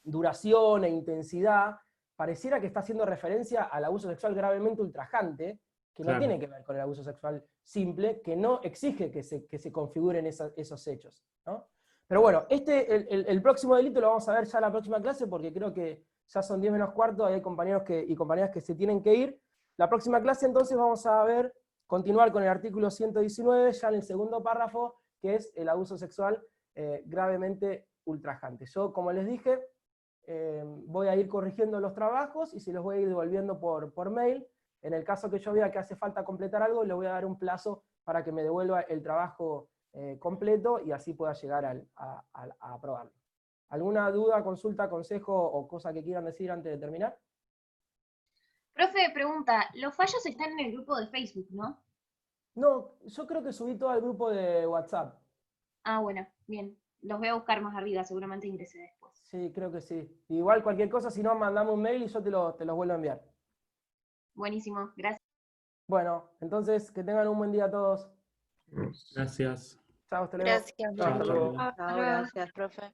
duración e intensidad, pareciera que está haciendo referencia al abuso sexual gravemente ultrajante, que no tiene que ver con el abuso sexual simple, que no exige que se configuren esos hechos, ¿no? Pero bueno, el próximo delito lo vamos a ver ya en la próxima clase, porque creo que ya son 10 menos cuarto, hay compañeros y compañeras que se tienen que ir. La próxima clase entonces vamos a continuar con el artículo 119, ya en el segundo párrafo, que es el abuso sexual gravemente ultrajante. Yo, como les dije, voy a ir corrigiendo los trabajos y se los voy a ir devolviendo por mail. En el caso que yo vea que hace falta completar algo, le voy a dar un plazo para que me devuelva el trabajo completo y así pueda llegar a aprobarlo. ¿Alguna duda, consulta, consejo o cosa que quieran decir antes de terminar? Profe, pregunta, los fallos están en el grupo de Facebook, ¿no? No, yo creo que subí todo al grupo de WhatsApp. Ah, bueno, bien. Los voy a buscar más arriba, seguramente ingresé después. Sí, creo que sí. Igual cualquier cosa, si no, mandame un mail y yo te los vuelvo a enviar. Buenísimo, gracias. Bueno, entonces, que tengan un buen día a todos. Gracias. Chao, hasta luego. Gracias. Chao, hasta luego. Gracias, profe.